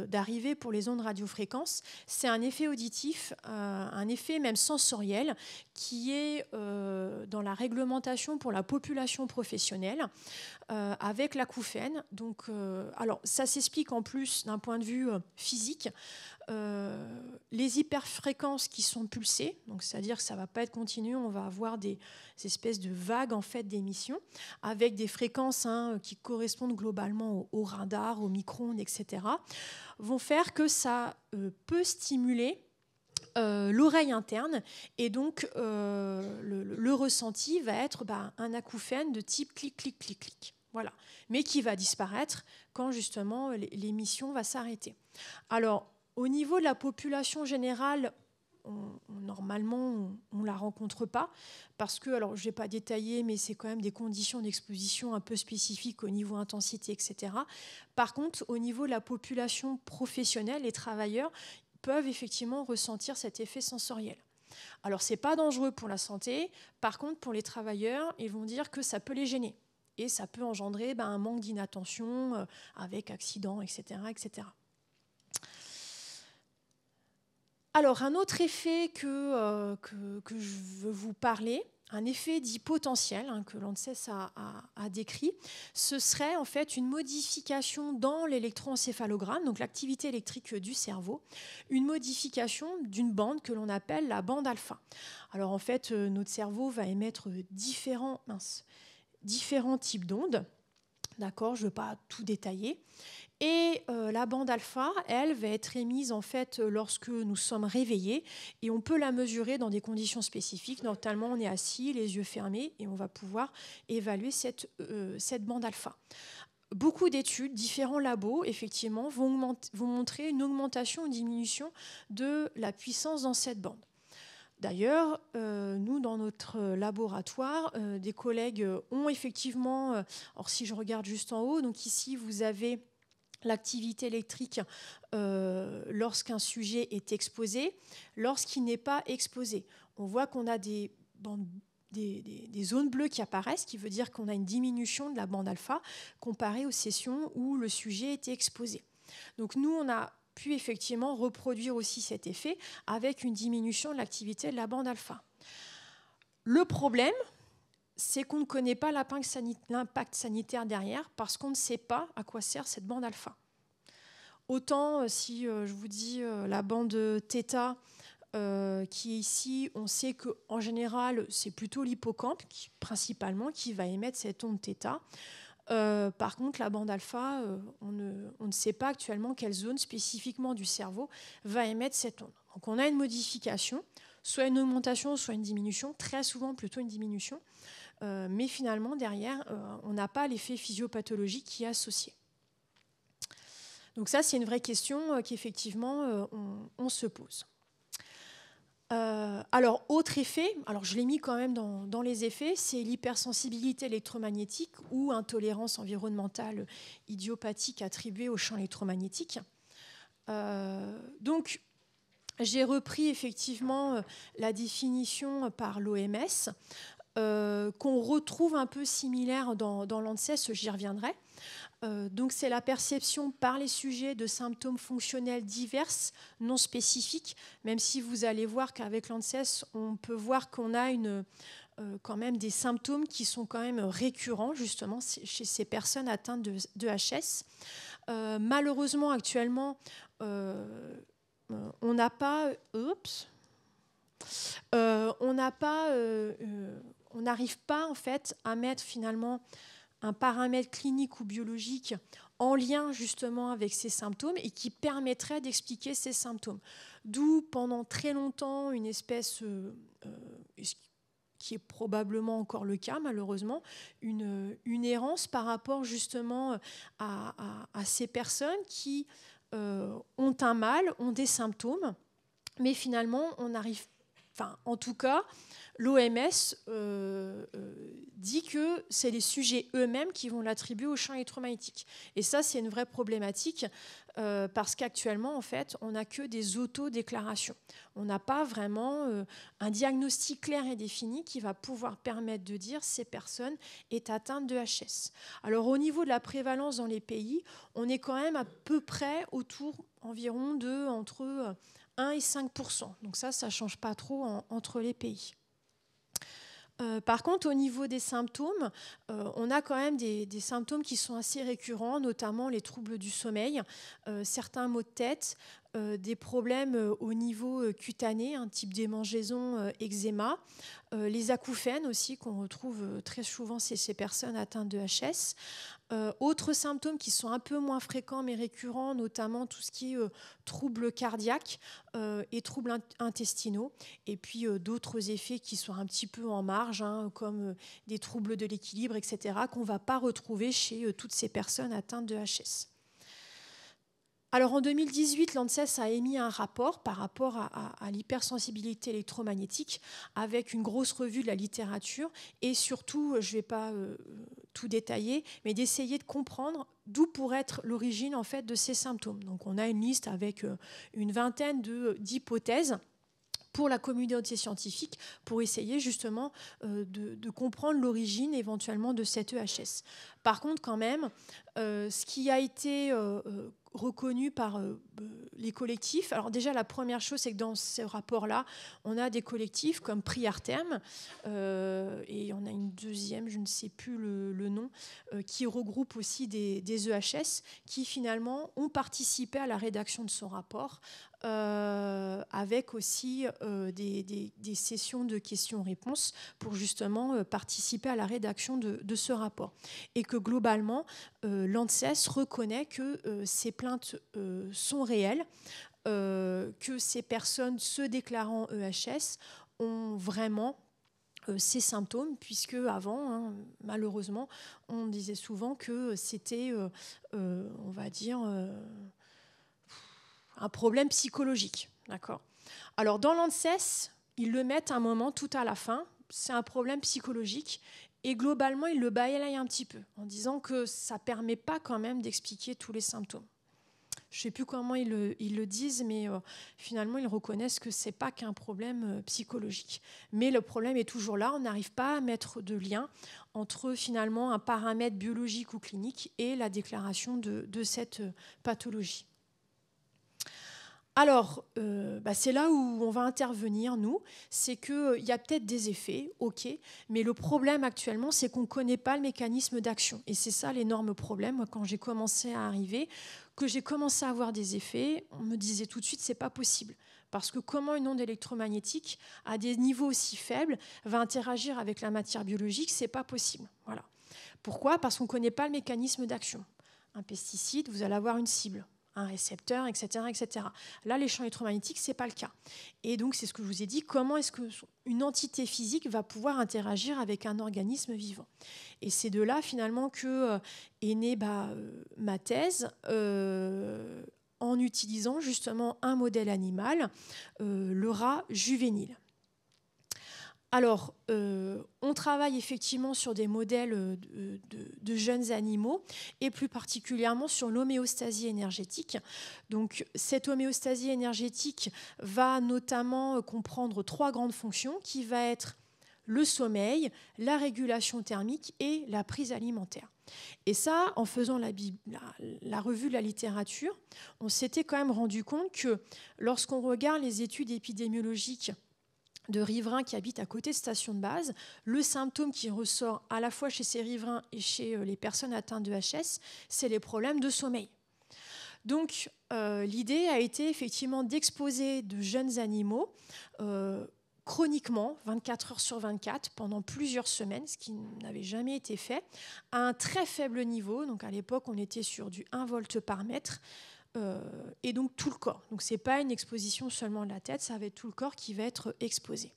d'arriver pour les ondes radiofréquences, c'est un effet auditif, un effet même sensoriel qui est dans la réglementation pour la population professionnelle avec l'acouphène. Donc, alors ça s'explique en plus d'un point de vue physique. Les hyperfréquences qui sont pulsées, donc c'est-à-dire que ça ne va pas être continu, on va avoir des espèces de vagues en fait d'émissions avec des fréquences qui correspondent globalement au radar, au micro-ondes, etc., vont faire que ça peut stimuler l'oreille interne, et donc le ressenti va être un acouphène de type clic, clic, clic, clic. Voilà. Mais qui va disparaître quand justement l'émission va s'arrêter. Alors, au niveau de la population générale, normalement, on ne la rencontre pas, parce que, alors je n'ai pas détaillé, mais c'est quand même des conditions d'exposition un peu spécifiques au niveau intensité, etc. Par contre, au niveau de la population professionnelle, les travailleurs peuvent effectivement ressentir cet effet sensoriel. Alors, ce n'est pas dangereux pour la santé. Par contre, pour les travailleurs, ils vont dire que ça peut les gêner. Et ça peut engendrer un manque d'inattention avec accident, etc., etc. Alors, un autre effet que je veux vous parler, un effet dit potentiel que l'ANSES a décrit, ce serait en fait une modification dans l'électroencéphalogramme, donc l'activité électrique du cerveau, une modification d'une bande que l'on appelle la bande alpha. Alors en fait, notre cerveau va émettre différents types d'ondes. D'accord, je ne veux pas tout détailler. Et la bande alpha, elle, va être émise en fait lorsque nous sommes réveillés, et on peut la mesurer dans des conditions spécifiques. Notamment, on est assis, les yeux fermés, et on va pouvoir évaluer cette bande alpha. Beaucoup d'études, différents labos, effectivement, vont montrer une augmentation ou une diminution de la puissance dans cette bande. D'ailleurs, nous, dans notre laboratoire, des collègues ont effectivement, alors si je regarde juste en haut, donc ici, vous avez l'activité électrique lorsqu'un sujet est exposé, lorsqu'il n'est pas exposé. On voit qu'on a des zones bleues qui apparaissent, ce qui veut dire qu'on a une diminution de la bande alpha comparée aux sessions où le sujet était exposé. Donc nous, on a pu effectivement reproduire aussi cet effet avec une diminution de l'activité de la bande alpha. Le problème, c'est qu'on ne connaît pas l'impact sanitaire derrière, parce qu'on ne sait pas à quoi sert cette bande alpha. Autant, si je vous dis la bande θ qui est ici, on sait qu'en général, c'est plutôt l'hippocampe principalement qui va émettre cette onde θ. Par contre, la bande alpha, on ne sait pas actuellement quelle zone spécifiquement du cerveau va émettre cette onde. Donc on a une modification, soit une augmentation, soit une diminution, très souvent plutôt une diminution. Mais finalement, derrière, on n'a pas l'effet physiopathologique qui est associé. Donc ça, c'est une vraie question qu'effectivement, on se pose. Alors, autre effet, alors je l'ai mis quand même dans les effets, c'est l'hypersensibilité électromagnétique ou intolérance environnementale idiopathique attribuée au champ électromagnétique. Donc, j'ai repris effectivement la définition par l'OMS. qu'on retrouve un peu similaires dans l'ANSES, j'y reviendrai. Donc c'est la perception par les sujets de symptômes fonctionnels divers, non spécifiques, même si vous allez voir qu'avec l'ANSES, on peut voir qu'on a quand même des symptômes qui sont quand même récurrents, justement, chez ces personnes atteintes de HS. Malheureusement, actuellement, on n'a pas... on n'arrive pas, en fait, à mettre finalement un paramètre clinique ou biologique en lien justement avec ces symptômes et qui permettrait d'expliquer ces symptômes. D'où pendant très longtemps une espèce, qui est probablement encore le cas malheureusement, une errance par rapport justement à ces personnes qui ont un mal, ont des symptômes, mais finalement on arrive, en tout cas, l'OMS dit que c'est les sujets eux-mêmes qui vont l'attribuer au champ électromagnétique. Et ça, c'est une vraie problématique parce qu'actuellement, en fait, on n'a que des autodéclarations. On n'a pas vraiment un diagnostic clair et défini qui va pouvoir permettre de dire ces personnes est atteinte de HS. Alors, au niveau de la prévalence dans les pays, on est quand même à peu près autour environ de entre 1 et 5%. Donc ça ne change pas trop entre les pays. Par contre, au niveau des symptômes, on a quand même des symptômes qui sont assez récurrents, notamment les troubles du sommeil, certains maux de tête, des problèmes au niveau cutané, un type d'hémangiaison, eczéma, les acouphènes aussi qu'on retrouve très souvent chez ces personnes atteintes de HS. Autres symptômes qui sont un peu moins fréquents mais récurrents, notamment tout ce qui est troubles cardiaques et troubles intestinaux, et puis d'autres effets qui sont un petit peu en marge, comme des troubles de l'équilibre, etc., qu'on ne va pas retrouver chez toutes ces personnes atteintes de HS. Alors en 2018, l'ANSES a émis un rapport par rapport à l'hypersensibilité électromagnétique avec une grosse revue de la littérature et surtout, je ne vais pas tout détailler, mais d'essayer de comprendre d'où pourrait être l'origine en fait de ces symptômes. Donc on a une liste avec une vingtaine d'hypothèses pour la communauté scientifique pour essayer justement de comprendre l'origine éventuellement de cette EHS. Par contre, quand même, ce qui a été reconnu par les collectifs. Alors déjà, la première chose, c'est que dans ce rapport-là, on a des collectifs comme Priartem, et on a une deuxième, je ne sais plus le nom, qui regroupe aussi des EHS qui finalement ont participé à la rédaction de ce rapport, avec aussi des sessions de questions-réponses pour justement participer à la rédaction de ce rapport. Et que globalement, l'ANSES reconnaît que ces plaintes sont réelles, que ces personnes se déclarant EHS ont vraiment ces symptômes, puisque avant, malheureusement, on disait souvent que c'était, on va dire, un problème psychologique. D'accord ? Alors, dans l'ANSES, ils le mettent un moment tout à la fin, c'est un problème psychologique. Et globalement, ils le balayent un petit peu en disant que ça ne permet pas quand même d'expliquer tous les symptômes. Je ne sais plus comment ils le disent, mais finalement, ils reconnaissent que ce n'est pas qu'un problème psychologique. Mais le problème est toujours là. On n'arrive pas à mettre de lien entre finalement un paramètre biologique ou clinique et la déclaration de cette pathologie. Alors, c'est là où on va intervenir, nous. C'est qu'il y a peut-être des effets, ok, mais le problème actuellement, c'est qu'on ne connaît pas le mécanisme d'action. Et c'est ça l'énorme problème. Moi, quand j'ai commencé à arriver, que j'ai commencé à avoir des effets, on me disait tout de suite, c'est pas possible. Parce que comment une onde électromagnétique, à des niveaux aussi faibles, va interagir avec la matière biologique, c'est pas possible. Voilà. Pourquoi ? Parce qu'on ne connaît pas le mécanisme d'action. Un pesticide, vous allez avoir une cible, un récepteur, etc., etc. Là, les champs électromagnétiques, ce n'est pas le cas. Et donc, c'est ce que je vous ai dit, comment est-ce qu'une entité physique va pouvoir interagir avec un organisme vivant ? Et c'est de là, finalement, qu'est née ma thèse, en utilisant justement un modèle animal, le rat juvénile. Alors, on travaille effectivement sur des modèles de jeunes animaux et plus particulièrement sur l'homéostasie énergétique. Donc, cette homéostasie énergétique va notamment comprendre 3 grandes fonctions qui va être le sommeil, la régulation thermique et la prise alimentaire. Et ça, en faisant la revue de la littérature, on s'était quand même rendu compte que lorsqu'on regarde les études épidémiologiques de riverains qui habitent à côté de stations de base, le symptôme qui ressort à la fois chez ces riverains et chez les personnes atteintes de HS, c'est les problèmes de sommeil. Donc, l'idée a été effectivement d'exposer de jeunes animaux chroniquement, 24 heures sur 24, pendant plusieurs semaines, ce qui n'avait jamais été fait, à un très faible niveau. Donc, à l'époque, on était sur du 1 volt par mètre, et donc tout le corps. Donc, ce n'est pas une exposition seulement de la tête, ça va être tout le corps qui va être exposé.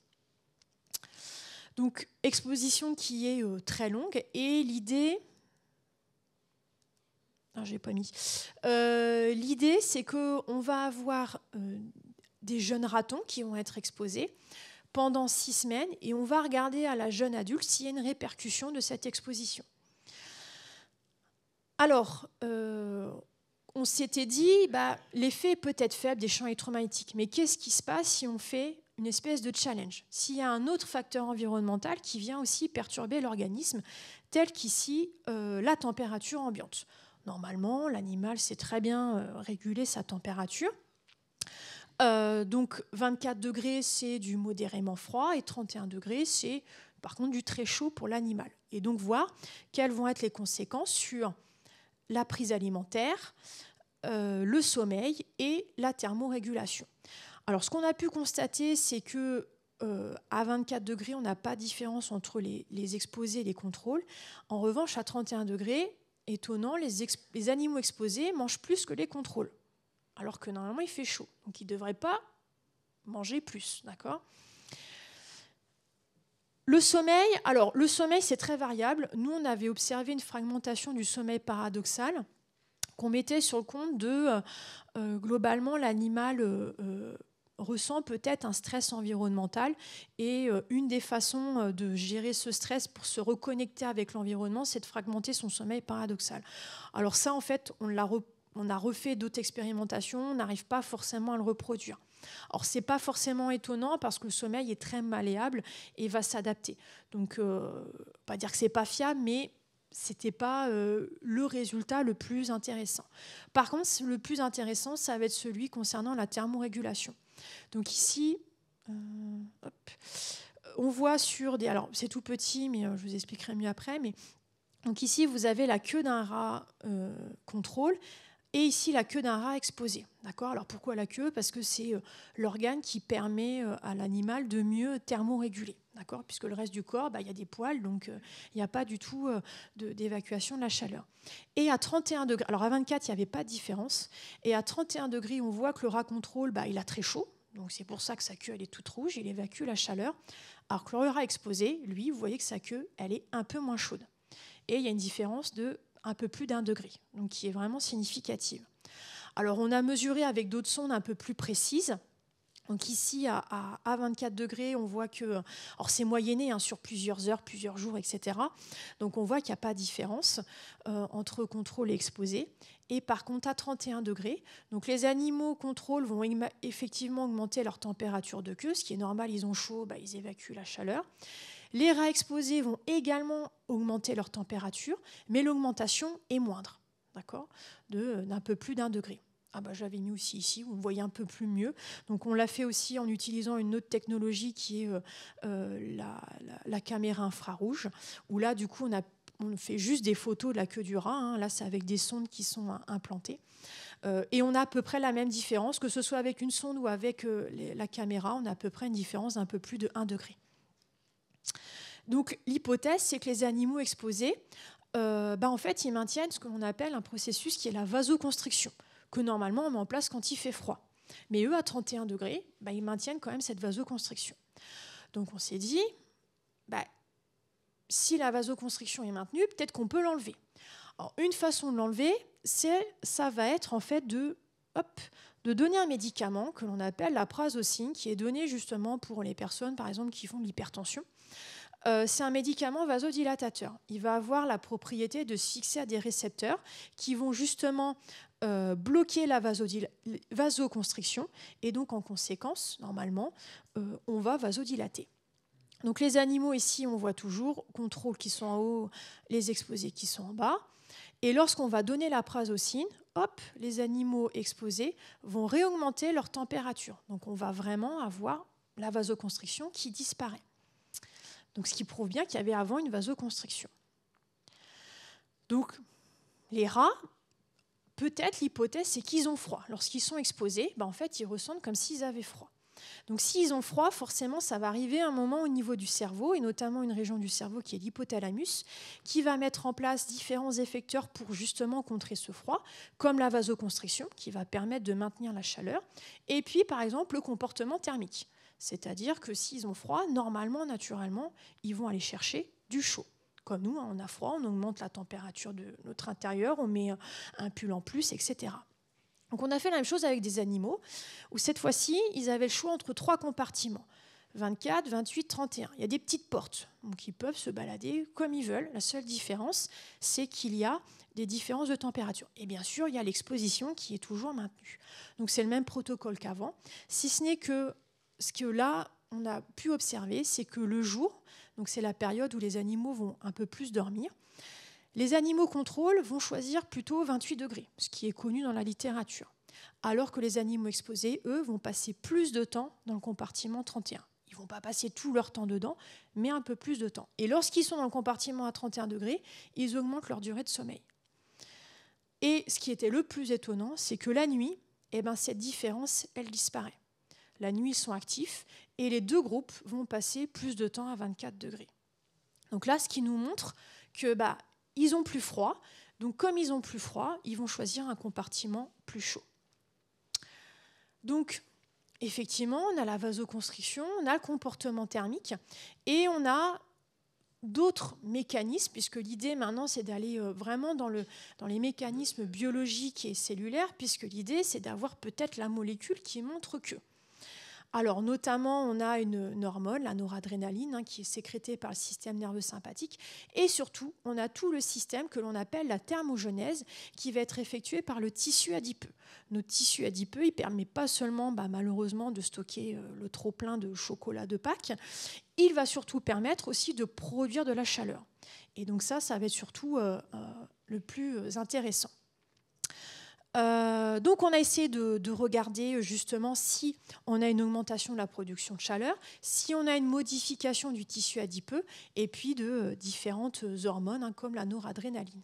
Donc, exposition qui est très longue, et l'idée... Non, je n'ai pas mis. L'idée, c'est qu'on va avoir des jeunes ratons qui vont être exposés pendant 6 semaines et on va regarder à la jeune adulte s'il y a une répercussion de cette exposition. Alors, on s'était dit, l'effet peut être faible des champs électromagnétiques, mais qu'est-ce qui se passe si on fait une espèce de challenge? S'il y a un autre facteur environnemental qui vient aussi perturber l'organisme, tel qu'ici la température ambiante. Normalement, l'animal sait très bien réguler sa température. Donc 24 degrés, c'est du modérément froid et 31 degrés, c'est par contre du très chaud pour l'animal. Et donc voir quelles vont être les conséquences sur la prise alimentaire, le sommeil et la thermorégulation. Alors ce qu'on a pu constater, c'est que à 24 degrés, on n'a pas de différence entre les exposés et les contrôles. En revanche, à 31 degrés, étonnant, les animaux exposés mangent plus que les contrôles, alors que normalement il fait chaud, donc ils ne devraient pas manger plus, d'accord ? Le sommeil, alors le sommeil c'est très variable. Nous on avait observé une fragmentation du sommeil paradoxal qu'on mettait sur le compte de globalement l'animal ressent peut-être un stress environnemental et une des façons de gérer ce stress pour se reconnecter avec l'environnement, c'est de fragmenter son sommeil paradoxal. Alors ça, en fait, on a refait d'autres expérimentations, on n'arrive pas forcément à le reproduire. Alors, ce n'est pas forcément étonnant parce que le sommeil est très malléable et va s'adapter. Donc, pas dire que ce n'est pas fiable, mais ce n'était pas le résultat le plus intéressant. Par contre, le plus intéressant, ça va être celui concernant la thermorégulation. Donc ici, on voit sur des... Alors, c'est tout petit, mais je vous expliquerai mieux après. Mais, donc ici, vous avez la queue d'un rat contrôle et ici, la queue d'un rat exposé. D'accord ? Alors, pourquoi la queue ? Parce que c'est l'organe qui permet à l'animal de mieux thermoréguler. D'accord ? Puisque le reste du corps, il y a des poils, donc il n'y a pas du tout d'évacuation de la chaleur. Et à 31 degrés, alors à 24, il n'y avait pas de différence. Et à 31 degrés, on voit que le rat contrôle, il a très chaud. Donc c'est pour ça que sa queue, elle est toute rouge, il évacue la chaleur. Alors que le rat exposé, lui, vous voyez que sa queue, elle est un peu moins chaude. Et il y a une différence de un peu plus d'1 degré, donc qui est vraiment significative. Alors on a mesuré avec d'autres sondes un peu plus précises. Donc ici, à 24 degrés, on voit que... Alors c'est moyenné sur plusieurs heures, plusieurs jours, etc. Donc on voit qu'il n'y a pas de différence entre contrôle et exposé. Et par contre, à 31 degrés, donc les animaux contrôle vont effectivement augmenter leur température de queue, ce qui est normal, ils ont chaud, ils évacuent la chaleur. Les rats exposés vont également augmenter leur température, mais l'augmentation est moindre, d'accord, d'un peu plus d'1 degré. J'avais mis aussi ici, vous me voyez un peu plus mieux. Donc on l'a fait aussi en utilisant une autre technologie qui est la caméra infrarouge, où là, du coup, on fait juste des photos de la queue du rat. Là, c'est avec des sondes qui sont implantées. Et on a à peu près la même différence, que ce soit avec une sonde ou avec la caméra, on a à peu près une différence d'un peu plus de 1 degré. Donc l'hypothèse, c'est que les animaux exposés, en fait, ils maintiennent ce que l'on appelle un processus qui est la vasoconstriction, que normalement on met en place quand il fait froid. Mais eux, à 31 degrés, ils maintiennent quand même cette vasoconstriction. Donc on s'est dit, si la vasoconstriction est maintenue, peut-être qu'on peut l'enlever. Alors une façon de l'enlever, ça va être en fait de donner un médicament que l'on appelle la prazosine, qui est donné justement pour les personnes, par exemple, qui font de l'hypertension. C'est un médicament vasodilatateur. Il va avoir la propriété de se fixer à des récepteurs qui vont justement bloquer la vasoconstriction et donc en conséquence, normalement, on va vasodilater. Donc les animaux ici, on voit toujours contrôle qui sont en haut, les exposés qui sont en bas. Et lorsqu'on va donner la prazosine, hop, les animaux exposés vont réaugmenter leur température. Donc on va vraiment avoir la vasoconstriction qui disparaît. Donc ce qui prouve bien qu'il y avait avant une vasoconstriction. Donc les rats, peut-être l'hypothèse c'est qu'ils ont froid. Lorsqu'ils sont exposés, en fait ils ressentent comme s'ils avaient froid. Donc s'ils ont froid, forcément ça va arriver à un moment au niveau du cerveau, et notamment une région du cerveau qui est l'hypothalamus, qui va mettre en place différents effecteurs pour justement contrer ce froid, comme la vasoconstriction qui va permettre de maintenir la chaleur, et puis par exemple le comportement thermique. C'est-à-dire que s'ils ont froid, normalement, naturellement, ils vont aller chercher du chaud. Comme nous, on a froid, on augmente la température de notre intérieur, on met un pull en plus, etc. Donc on a fait la même chose avec des animaux, où cette fois-ci, ils avaient le choix entre 3 compartiments, 24, 28, 31. Il y a des petites portes, donc ils peuvent se balader comme ils veulent. La seule différence, c'est qu'il y a des différences de température. Et bien sûr, il y a l'exposition qui est toujours maintenue. Donc c'est le même protocole qu'avant, si ce n'est que ce que là, on a pu observer, c'est que le jour, donc c'est la période où les animaux vont un peu plus dormir, les animaux contrôle vont choisir plutôt 28 degrés, ce qui est connu dans la littérature, alors que les animaux exposés, eux, vont passer plus de temps dans le compartiment 31. Ils ne vont pas passer tout leur temps dedans, mais un peu plus de temps. Et lorsqu'ils sont dans le compartiment à 31 degrés, ils augmentent leur durée de sommeil. Et ce qui était le plus étonnant, c'est que la nuit, cette différence, elle disparaît. La nuit, ils sont actifs et les 2 groupes vont passer plus de temps à 24 degrés. Donc là, ce qui nous montre que ils ont plus froid. Donc comme ils ont plus froid, ils vont choisir un compartiment plus chaud. Donc effectivement, on a la vasoconstriction, on a le comportement thermique et on a d'autres mécanismes, puisque l'idée maintenant c'est d'aller vraiment dans les mécanismes biologiques et cellulaires, puisque l'idée c'est d'avoir peut-être la molécule qui montre que. Alors notamment, on a une hormone, la noradrénaline, qui est sécrétée par le système nerveux sympathique. Et surtout, on a tout le système que l'on appelle la thermogenèse qui va être effectué par le tissu adipeux. Notre tissu adipeux, il ne permet pas seulement, malheureusement, de stocker le trop-plein de chocolat de Pâques. Il va surtout permettre aussi de produire de la chaleur. Et donc ça va être surtout le plus intéressant. Donc on a essayé de regarder justement si on a une augmentation de la production de chaleur, si on a une modification du tissu adipeux et puis de différentes hormones comme la noradrénaline.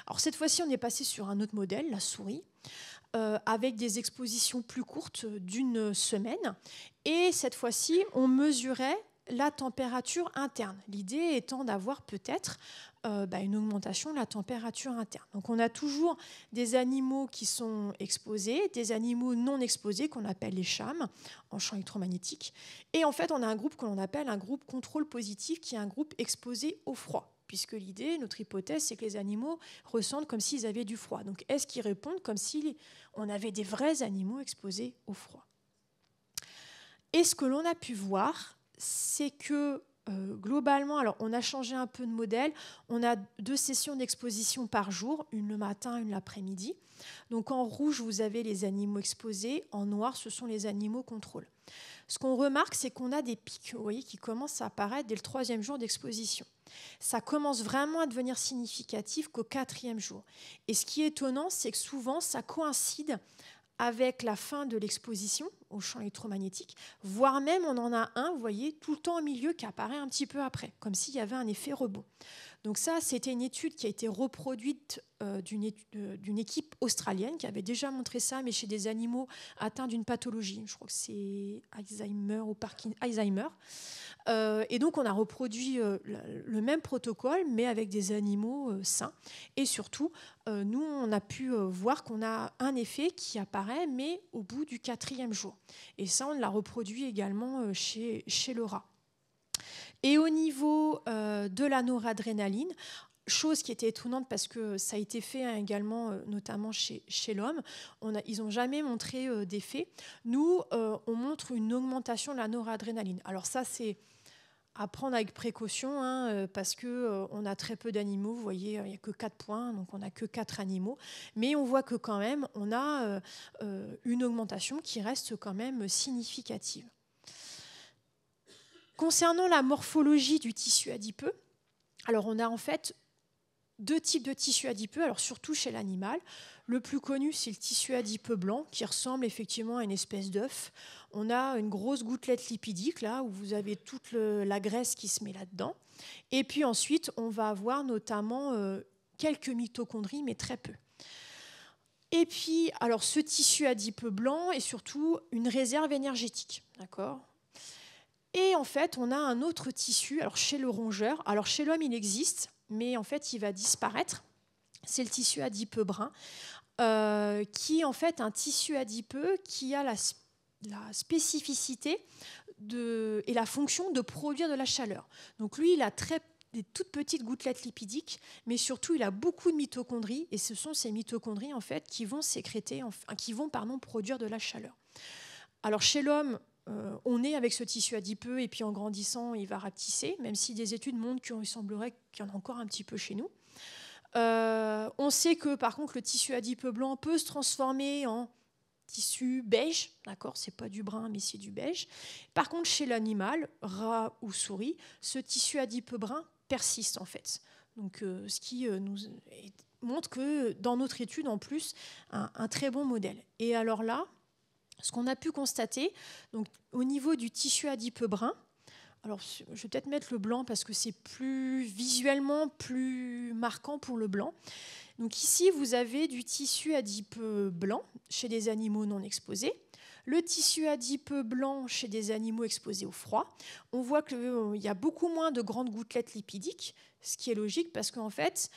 Alors cette fois-ci on est passé sur un autre modèle, la souris, avec des expositions plus courtes d'1 semaine et cette fois-ci on mesurait la température interne. L'idée étant d'avoir peut-être une augmentation de la température interne. Donc on a toujours des animaux qui sont exposés, des animaux non exposés qu'on appelle les CHAM en champ électromagnétique. Et en fait on a un groupe que l'on appelle un groupe contrôle positif qui est un groupe exposé au froid. Puisque l'idée, notre hypothèse, c'est que les animaux ressentent comme s'ils avaient du froid. Donc est-ce qu'ils répondent comme si on avait des vrais animaux exposés au froid? Et ce que l'on a pu voir, c'est que globalement, alors on a changé un peu de modèle, on a 2 sessions d'exposition par jour, une le matin, une l'après-midi. Donc en rouge, vous avez les animaux exposés, en noir, ce sont les animaux contrôle. Ce qu'on remarque, c'est qu'on a des pics, vous voyez, qui commencent à apparaître dès le 3e jour d'exposition. Ça commence vraiment à devenir significatif qu'au 4e jour. Et ce qui est étonnant, c'est que souvent, ça coïncide avec la fin de l'exposition au champ électromagnétique, voire même on en a un, vous voyez, tout le temps au milieu qui apparaît un petit peu après, comme s'il y avait un effet rebond. Donc ça, c'était une étude qui a été reproduite d'une équipe australienne qui avait déjà montré ça, mais chez des animaux atteints d'une pathologie. Je crois que c'est Alzheimer ou Alzheimer. Et donc, on a reproduit le même protocole, mais avec des animaux sains. Et surtout, nous, on a pu voir qu'on a un effet qui apparaît, mais au bout du 4e jour. Et ça, on l'a reproduit également chez le rat. Et au niveau de la noradrénaline, chose qui était étonnante parce que ça a été fait également, notamment chez l'homme, ils n'ont jamais montré d'effet. Nous, on montre une augmentation de la noradrénaline. Alors ça, c'est à prendre avec précaution parce qu'on a très peu d'animaux. Vous voyez, il n'y a que 4 points, donc on n'a que 4 animaux. Mais on voit que quand même, on a une augmentation qui reste quand même significative. Concernant la morphologie du tissu adipeux, alors on a en fait 2 types de tissus adipeux, alors surtout chez l'animal. Le plus connu, c'est le tissu adipeux blanc, qui ressemble effectivement à une espèce d'œuf. On a une grosse gouttelette lipidique, là, où vous avez toute la graisse qui se met là-dedans. Et puis ensuite, on va avoir notamment quelques mitochondries, mais très peu. Et puis, alors, ce tissu adipeux blanc est surtout une réserve énergétique, d'accord ? Et en fait, on a un autre tissu, alors chez le rongeur, alors chez l'homme, il existe, mais en fait, il va disparaître. C'est le tissu adipeux brun, qui est en fait un tissu adipeux qui a la spécificité et la fonction de produire de la chaleur. Donc lui, il a des toutes petites gouttelettes lipidiques, mais surtout, il a beaucoup de mitochondries, et ce sont ces mitochondries en fait qui vont produire de la chaleur. Alors chez l'homme, on est avec ce tissu adipeux, et puis en grandissant, il va rapetisser, même si des études montrent qu'il semblerait qu'il y en a encore un petit peu chez nous. On sait que par contre le tissu adipeux blanc peut se transformer en tissu beige, d'accord, c'est pas du brun mais c'est du beige. Par contre chez l'animal, rat ou souris, ce tissu adipeux brun persiste en fait. Donc ce qui nous montre que dans notre étude en plus un très bon modèle. Et alors là, ce qu'on a pu constater, donc au niveau du tissu adipeux brun, alors je vais peut-être mettre le blanc parce que c'est visuellement plus marquant pour le blanc. Donc ici, vous avez du tissu adipeux blanc chez des animaux non exposés, le tissu adipeux blanc chez des animaux exposés au froid. On voit qu'il y a beaucoup moins de grandes gouttelettes lipidiques, ce qui est logique parce qu'en fait,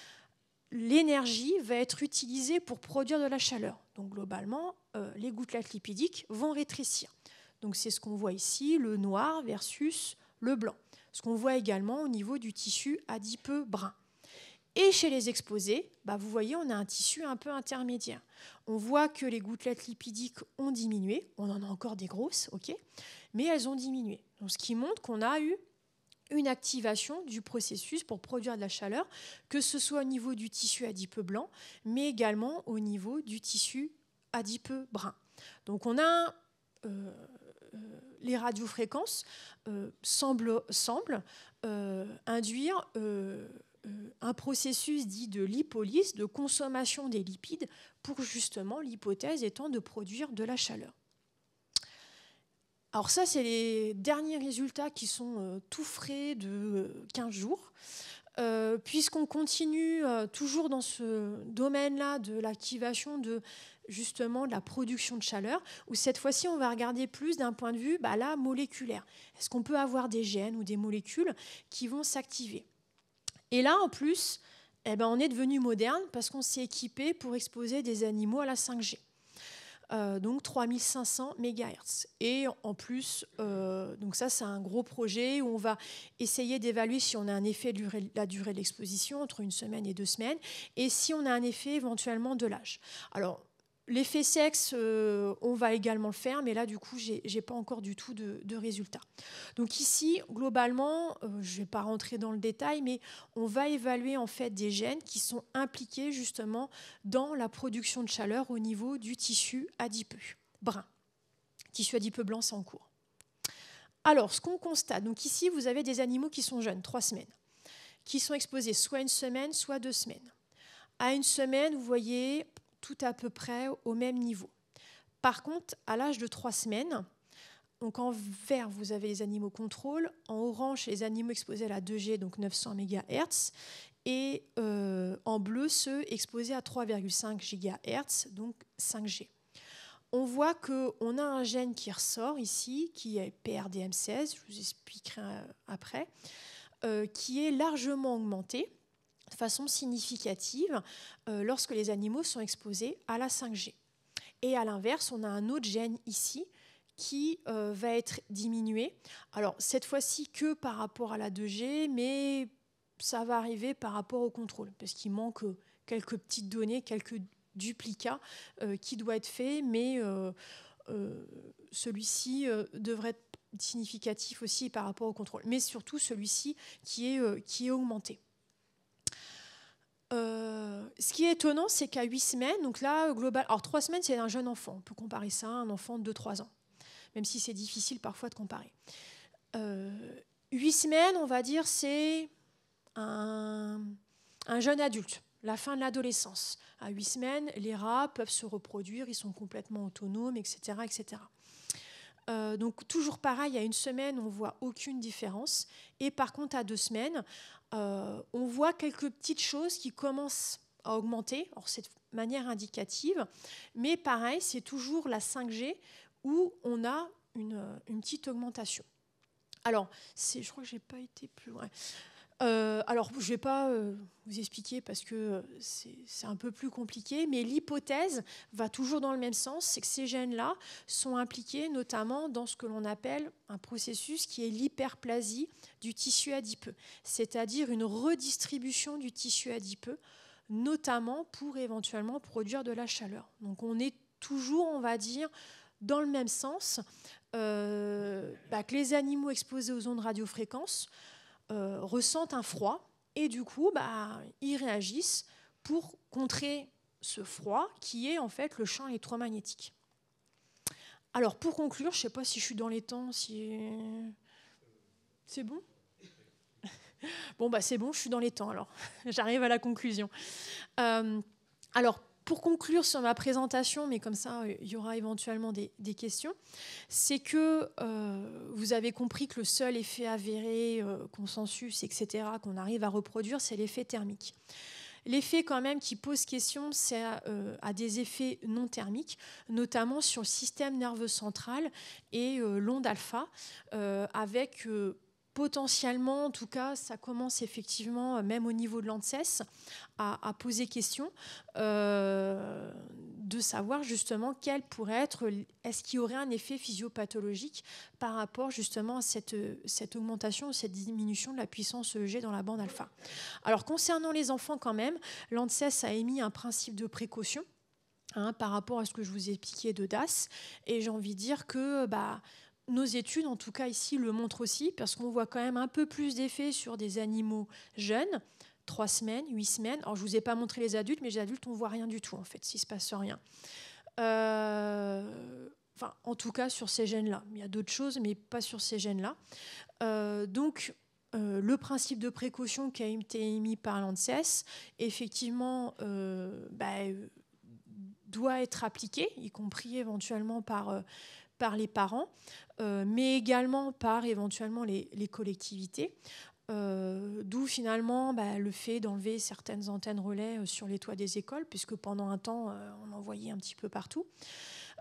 l'énergie va être utilisée pour produire de la chaleur. Donc globalement, les gouttelettes lipidiques vont rétrécir. Donc c'est ce qu'on voit ici, le noir versus le blanc. Ce qu'on voit également au niveau du tissu adipeux brun. Et chez les exposés, vous voyez, on a un tissu un peu intermédiaire. On voit que les gouttelettes lipidiques ont diminué. On en a encore des grosses, ok, mais elles ont diminué. Donc, ce qui montre qu'on a eu une activation du processus pour produire de la chaleur, que ce soit au niveau du tissu adipeux blanc, mais également au niveau du tissu adipeux brun. Donc on a les radiofréquences semblent induire un processus dit de lipolyse, de consommation des lipides, pour justement l'hypothèse étant de produire de la chaleur. Alors ça, c'est les derniers résultats qui sont tout frais de 15 jours. Puisqu'on continue toujours dans ce domaine-là de l'activation de la production de chaleur, où cette fois-ci, on va regarder plus d'un point de vue moléculaire. Est-ce qu'on peut avoir des gènes ou des molécules qui vont s'activer ? Et là, en plus, on est devenu moderne parce qu'on s'est équipé pour exposer des animaux à la 5G. Donc 3500 MHz. Et en plus, donc ça c'est un gros projet où on va essayer d'évaluer si on a un effet de la durée de l'exposition entre 1 semaine et 2 semaines, et si on a un effet éventuellement de l'âge. Alors l'effet sexe, on va également le faire, mais là du coup j'ai pas encore du tout de résultats. Donc ici globalement, je vais pas rentrer dans le détail, mais on va évaluer en fait des gènes qui sont impliqués justement dans la production de chaleur au niveau du tissu adipeux brun. Tissu adipeux blanc, c'est en cours. Alors ce qu'on constate, donc ici vous avez des animaux qui sont jeunes, 3 semaines, qui sont exposés soit 1 semaine, soit 2 semaines. À 1 semaine, vous voyez tout à peu près au même niveau. Par contre, à l'âge de 3 semaines, donc en vert, vous avez les animaux contrôle, en orange, les animaux exposés à la 2G, donc 900 MHz, et en bleu, ceux exposés à 3,5 GHz, donc 5G. On voit qu'on a un gène qui ressort ici, qui est PRDM16, je vous expliquerai après, qui est largement augmenté de façon significative lorsque les animaux sont exposés à la 5G. Et à l'inverse, on a un autre gène ici qui va être diminué. Alors, cette fois-ci que par rapport à la 2G, mais ça va arriver par rapport au contrôle, parce qu'il manque quelques petites données, quelques duplicats qui doivent être faits, mais celui-ci devrait être significatif aussi par rapport au contrôle. Mais surtout celui-ci qui est augmenté. Ce qui est étonnant, c'est qu'à 8 semaines, donc là, global, alors 3 semaines, c'est un jeune enfant. On peut comparer ça à un enfant de 2-3 ans, même si c'est difficile parfois de comparer. 8 semaines, on va dire, c'est un jeune adulte, la fin de l'adolescence. À 8 semaines, les rats peuvent se reproduire, ils sont complètement autonomes, etc. etc. Donc toujours pareil, à 1 semaine, on ne voit aucune différence. Et par contre, à 2 semaines, on voit quelques petites choses qui commencent à augmenter. Alors, c'est de manière indicative, mais pareil, c'est toujours la 5G où on a une petite augmentation. Alors, je crois que je n'ai pas été plus loin. Alors, je ne vais pas vous expliquer parce que c'est un peu plus compliqué, mais l'hypothèse va toujours dans le même sens, c'est que ces gènes-là sont impliqués notamment dans ce que l'on appelle un processus qui est l'hyperplasie du tissu adipeux, c'est-à-dire une redistribution du tissu adipeux, notamment pour éventuellement produire de la chaleur. Donc, on est toujours, on va dire, dans le même sens que les animaux exposés aux ondes radiofréquences ressentent un froid et du coup, ils réagissent pour contrer ce froid qui est en fait le champ électromagnétique. Alors pour conclure, je ne sais pas si je suis dans les temps, si c'est bon. Bon, c'est bon, je suis dans les temps alors. J'arrive à la conclusion. Alors pour conclure sur ma présentation, mais comme ça, il y aura éventuellement des questions, c'est que vous avez compris que le seul effet avéré, consensus, etc., qu'on arrive à reproduire, c'est l'effet thermique. L'effet quand même qui pose question, c'est à des effets non thermiques, notamment sur le système nerveux central et l'onde alpha, avec potentiellement, en tout cas, ça commence effectivement, même au niveau de l'ANSES, à poser question de savoir justement quel pourrait être, est-ce qu'il y aurait un effet physiopathologique par rapport justement à cette augmentation, cette diminution de la puissance EEG dans la bande alpha. Alors concernant les enfants quand même, l'ANSES a émis un principe de précaution par rapport à ce que je vous ai expliqué de DAS, et j'ai envie de dire que nos études, en tout cas ici, le montrent aussi, parce qu'on voit quand même un peu plus d'effets sur des animaux jeunes, 3 semaines, 8 semaines. Alors, je ne vous ai pas montré les adultes, mais les adultes, on ne voit rien du tout, en fait, s'il ne se passe rien. En tout cas, sur ces gènes-là. Il y a d'autres choses, mais pas sur ces gènes-là. Donc, le principe de précaution qui a été émis par l'ANSES, effectivement, doit être appliqué, y compris éventuellement par les parents, mais également par éventuellement les collectivités. D'où finalement le fait d'enlever certaines antennes relais sur les toits des écoles, puisque pendant un temps, on en voyait un petit peu partout.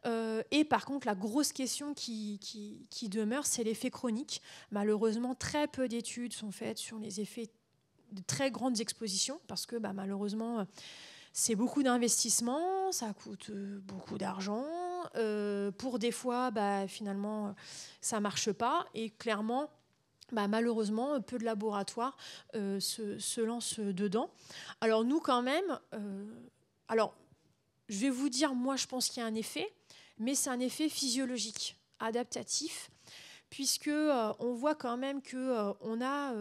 Et par contre, la grosse question qui demeure, c'est l'effet chronique. Malheureusement, très peu d'études sont faites sur les effets de très grandes expositions, parce que malheureusement, c'est beaucoup d'investissement, ça coûte beaucoup d'argent. Pour des fois, finalement, ça ne marche pas. Et clairement, malheureusement, peu de laboratoires se lancent dedans. Alors nous, quand même, je vais vous dire, moi, je pense qu'il y a un effet, mais c'est un effet physiologique, adaptatif, puisque on voit quand même que on a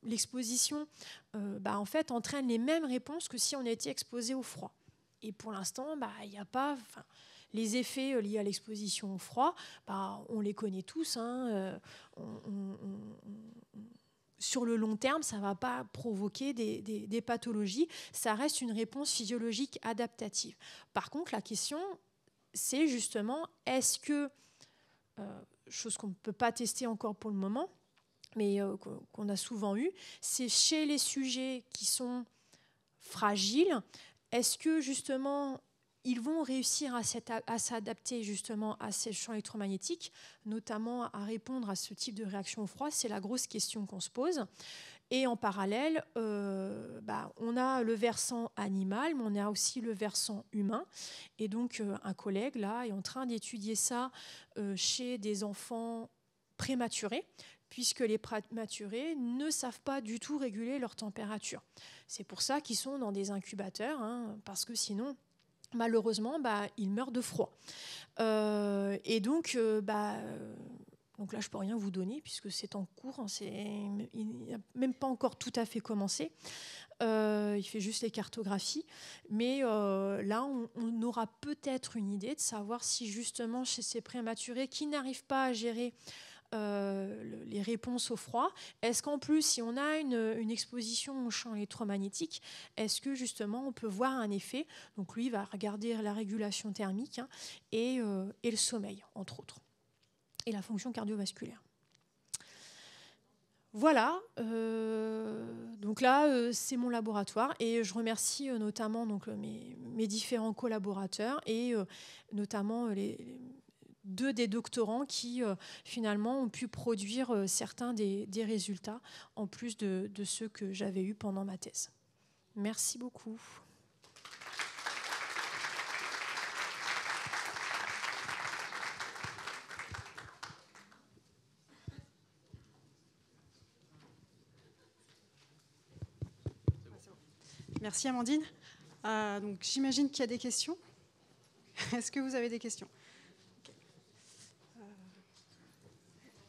l'exposition, en fait, entraîne les mêmes réponses que si on était exposé au froid. Et pour l'instant, il n'y a pas. Les effets liés à l'exposition au froid, on les connaît tous. Sur le long terme, ça ne va pas provoquer des pathologies. Ça reste une réponse physiologique adaptative. Par contre, la question, c'est justement, est-ce que, chose qu'on ne peut pas tester encore pour le moment, mais qu'on a souvent eu, c'est chez les sujets qui sont fragiles, est-ce que justement ils vont réussir à s'adapter justement à ces champs électromagnétiques, notamment à répondre à ce type de réaction au froid? C'est la grosse question qu'on se pose. Et en parallèle, on a le versant animal, mais on a aussi le versant humain. Et donc, un collègue, là, est en train d'étudier ça chez des enfants prématurés, puisque les prématurés ne savent pas du tout réguler leur température. C'est pour ça qu'ils sont dans des incubateurs, parce que sinon, malheureusement, ils meurent de froid. Et donc, donc là, je ne peux rien vous donner, puisque c'est en cours, il n'a même pas encore tout à fait commencé. Il fait juste les cartographies. Mais là, on aura peut-être une idée de savoir si justement, chez ces prématurés qui n'arrivent pas à gérer les réponses au froid. Est-ce qu'en plus, si on a une exposition au champ électromagnétique, est-ce que justement on peut voir un effet? Donc lui, il va regarder la régulation thermique et le sommeil, entre autres, et la fonction cardiovasculaire. Voilà, donc là, c'est mon laboratoire et je remercie notamment donc, mes différents collaborateurs et notamment deux des doctorants qui finalement ont pu produire certains des résultats en plus de ceux que j'avais eus pendant ma thèse. Merci beaucoup. Merci Amandine. Donc j'imagine qu'il y a des questions. Est-ce que vous avez des questions? Okay.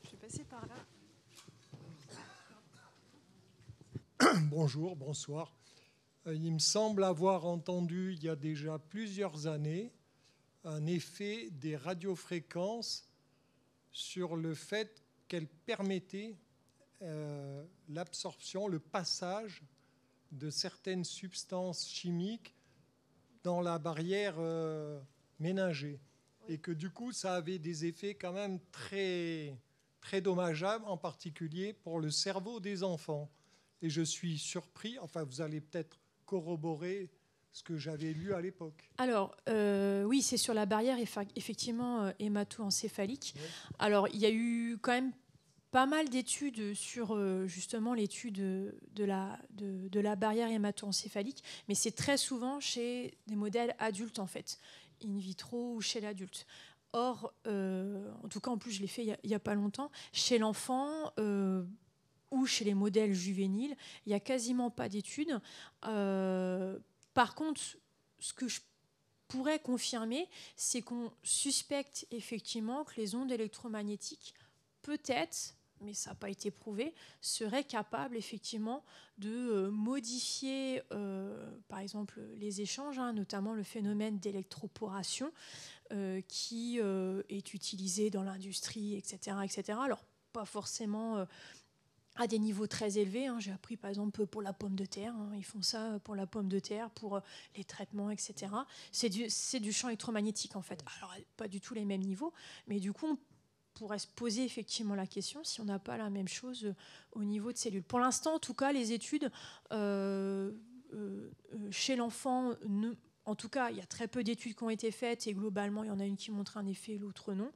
Je vais passer par là. Bonjour, bonsoir. Il me semble avoir entendu il y a déjà plusieurs années un effet des radiofréquences sur le fait qu'elles permettaient l'absorption, le passage de certaines substances chimiques dans la barrière méningée. Oui. Et que du coup, ça avait des effets quand même très, très dommageables, en particulier pour le cerveau des enfants. Et je suis surpris, enfin vous allez peut-être corroborer ce que j'avais lu à l'époque. Alors, oui, c'est sur la barrière effectivement hémato-encéphalique. Oui. Alors, il y a eu quand même pas mal d'études sur justement l'étude de la barrière hémato-encéphalique, mais c'est très souvent chez des modèles adultes en fait, in vitro ou chez l'adulte. Or, en tout cas, en plus, je l'ai fait il n'y a pas longtemps, chez l'enfant ou chez les modèles juvéniles, il n'y a quasiment pas d'études. Par contre, ce que je pourrais confirmer, c'est qu'on suspecte effectivement que les ondes électromagnétiques, peut-être, mais ça n'a pas été prouvé, seraient capables effectivement de modifier, par exemple, les échanges, notamment le phénomène d'électroporation qui est utilisé dans l'industrie, etc., etc. Alors, pas forcément à des niveaux très élevés. J'ai appris par exemple pour la pomme de terre. Ils font ça pour la pomme de terre, pour les traitements, etc. C'est du champ électromagnétique en fait. Alors pas du tout les mêmes niveaux, mais du coup on pourrait se poser effectivement la question si on n'a pas la même chose au niveau de cellules. Pour l'instant, en tout cas, les études chez l'enfant, en tout cas, il y a très peu d'études qui ont été faites et globalement, il y en a une qui montre un effet, l'autre non.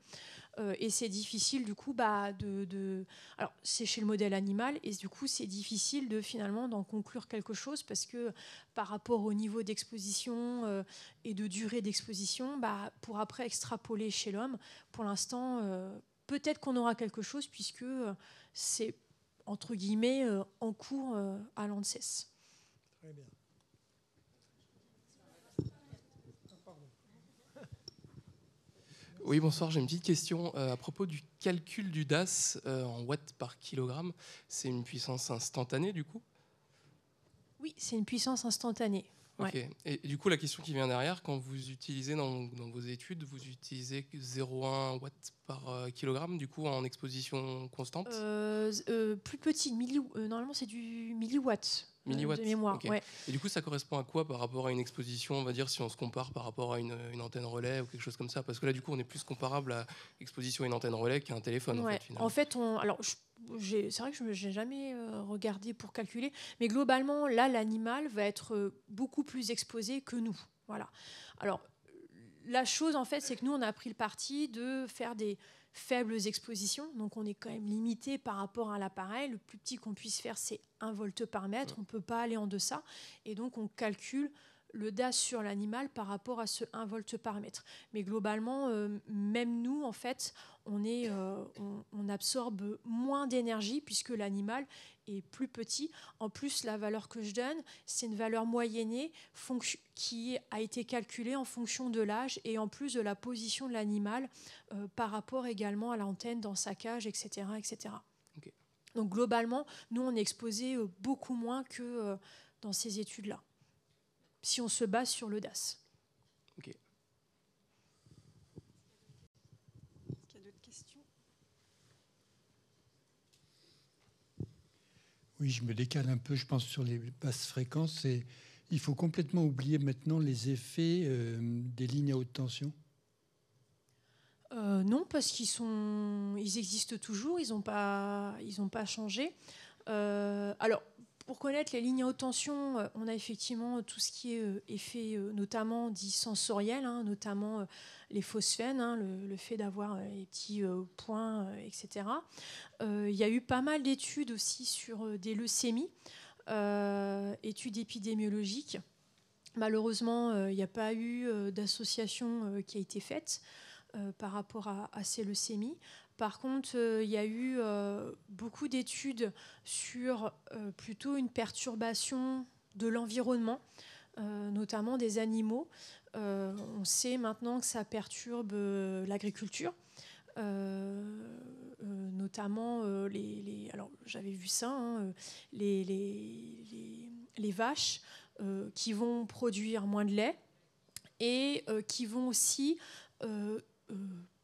Et c'est difficile du coup alors c'est chez le modèle animal et du coup c'est difficile de finalement d'en conclure quelque chose parce que par rapport au niveau d'exposition et de durée d'exposition, pour après extrapoler chez l'homme, pour l'instant peut-être qu'on aura quelque chose puisque c'est entre guillemets en cours à l'ANSES. Très bien. Oui, bonsoir, j'ai une petite question à propos du calcul du DAS en watts par kilogramme. C'est une puissance instantanée du coup? Oui, c'est une puissance instantanée. Ok. Ouais. Et du coup, la question qui vient derrière, quand vous utilisez dans vos études, vous utilisez 0,1 watts par kilogramme, du coup, en exposition constante? Plus petit, normalement c'est du milliwatt. Milliwatts, de mémoire. Okay. Ouais. Et du coup, ça correspond à quoi par rapport à une exposition, on va dire, si on se compare par rapport à une antenne relais ou quelque chose comme ça? Parce que là, du coup, on est plus comparable à l'exposition à une antenne relais qu'à un téléphone, ouais. en fait, alors, c'est vrai que je n'ai jamais regardé pour calculer, mais globalement, là, l'animal va être beaucoup plus exposé que nous. Voilà. Alors, la chose, en fait, c'est que nous, on a pris le parti de faire des faibles expositions, donc on est quand même limité par rapport à l'appareil. Le plus petit qu'on puisse faire, c'est 1 volt par mètre, on ne peut pas aller en deçà, et donc on calcule le DAS sur l'animal par rapport à ce 1 volt par mètre. Mais globalement, même nous, en fait, on absorbe moins d'énergie puisque l'animal est plus petit. En plus, la valeur que je donne, c'est une valeur moyennée qui a été calculée en fonction de l'âge et en plus de la position de l'animal par rapport également à l'antenne dans sa cage, etc. etc. Okay. Donc globalement, nous, on est exposé beaucoup moins que dans ces études-là, si on se base sur le DAS. Okay. Il y a d'autres questions? Oui, je me décale un peu, je pense, sur les basses fréquences. Il faut complètement oublier maintenant les effets des lignes à haute tension. Non, parce ils existent toujours, ils n'ont pas changé. Alors, pour connaître les lignes à haute tension, on a effectivement tout ce qui est effet notamment dit sensoriel, hein, notamment les phosphènes, hein, le fait d'avoir les petits points, etc. Il y a eu pas mal d'études aussi sur des leucémies, études épidémiologiques. Malheureusement, il n'y a pas eu d'association qui a été faite par rapport à ces leucémies. Par contre, il y a eu beaucoup d'études sur plutôt une perturbation de l'environnement, notamment des animaux. On sait maintenant que ça perturbe l'agriculture, notamment alors j'avais vu ça, hein, les vaches qui vont produire moins de lait et qui vont aussi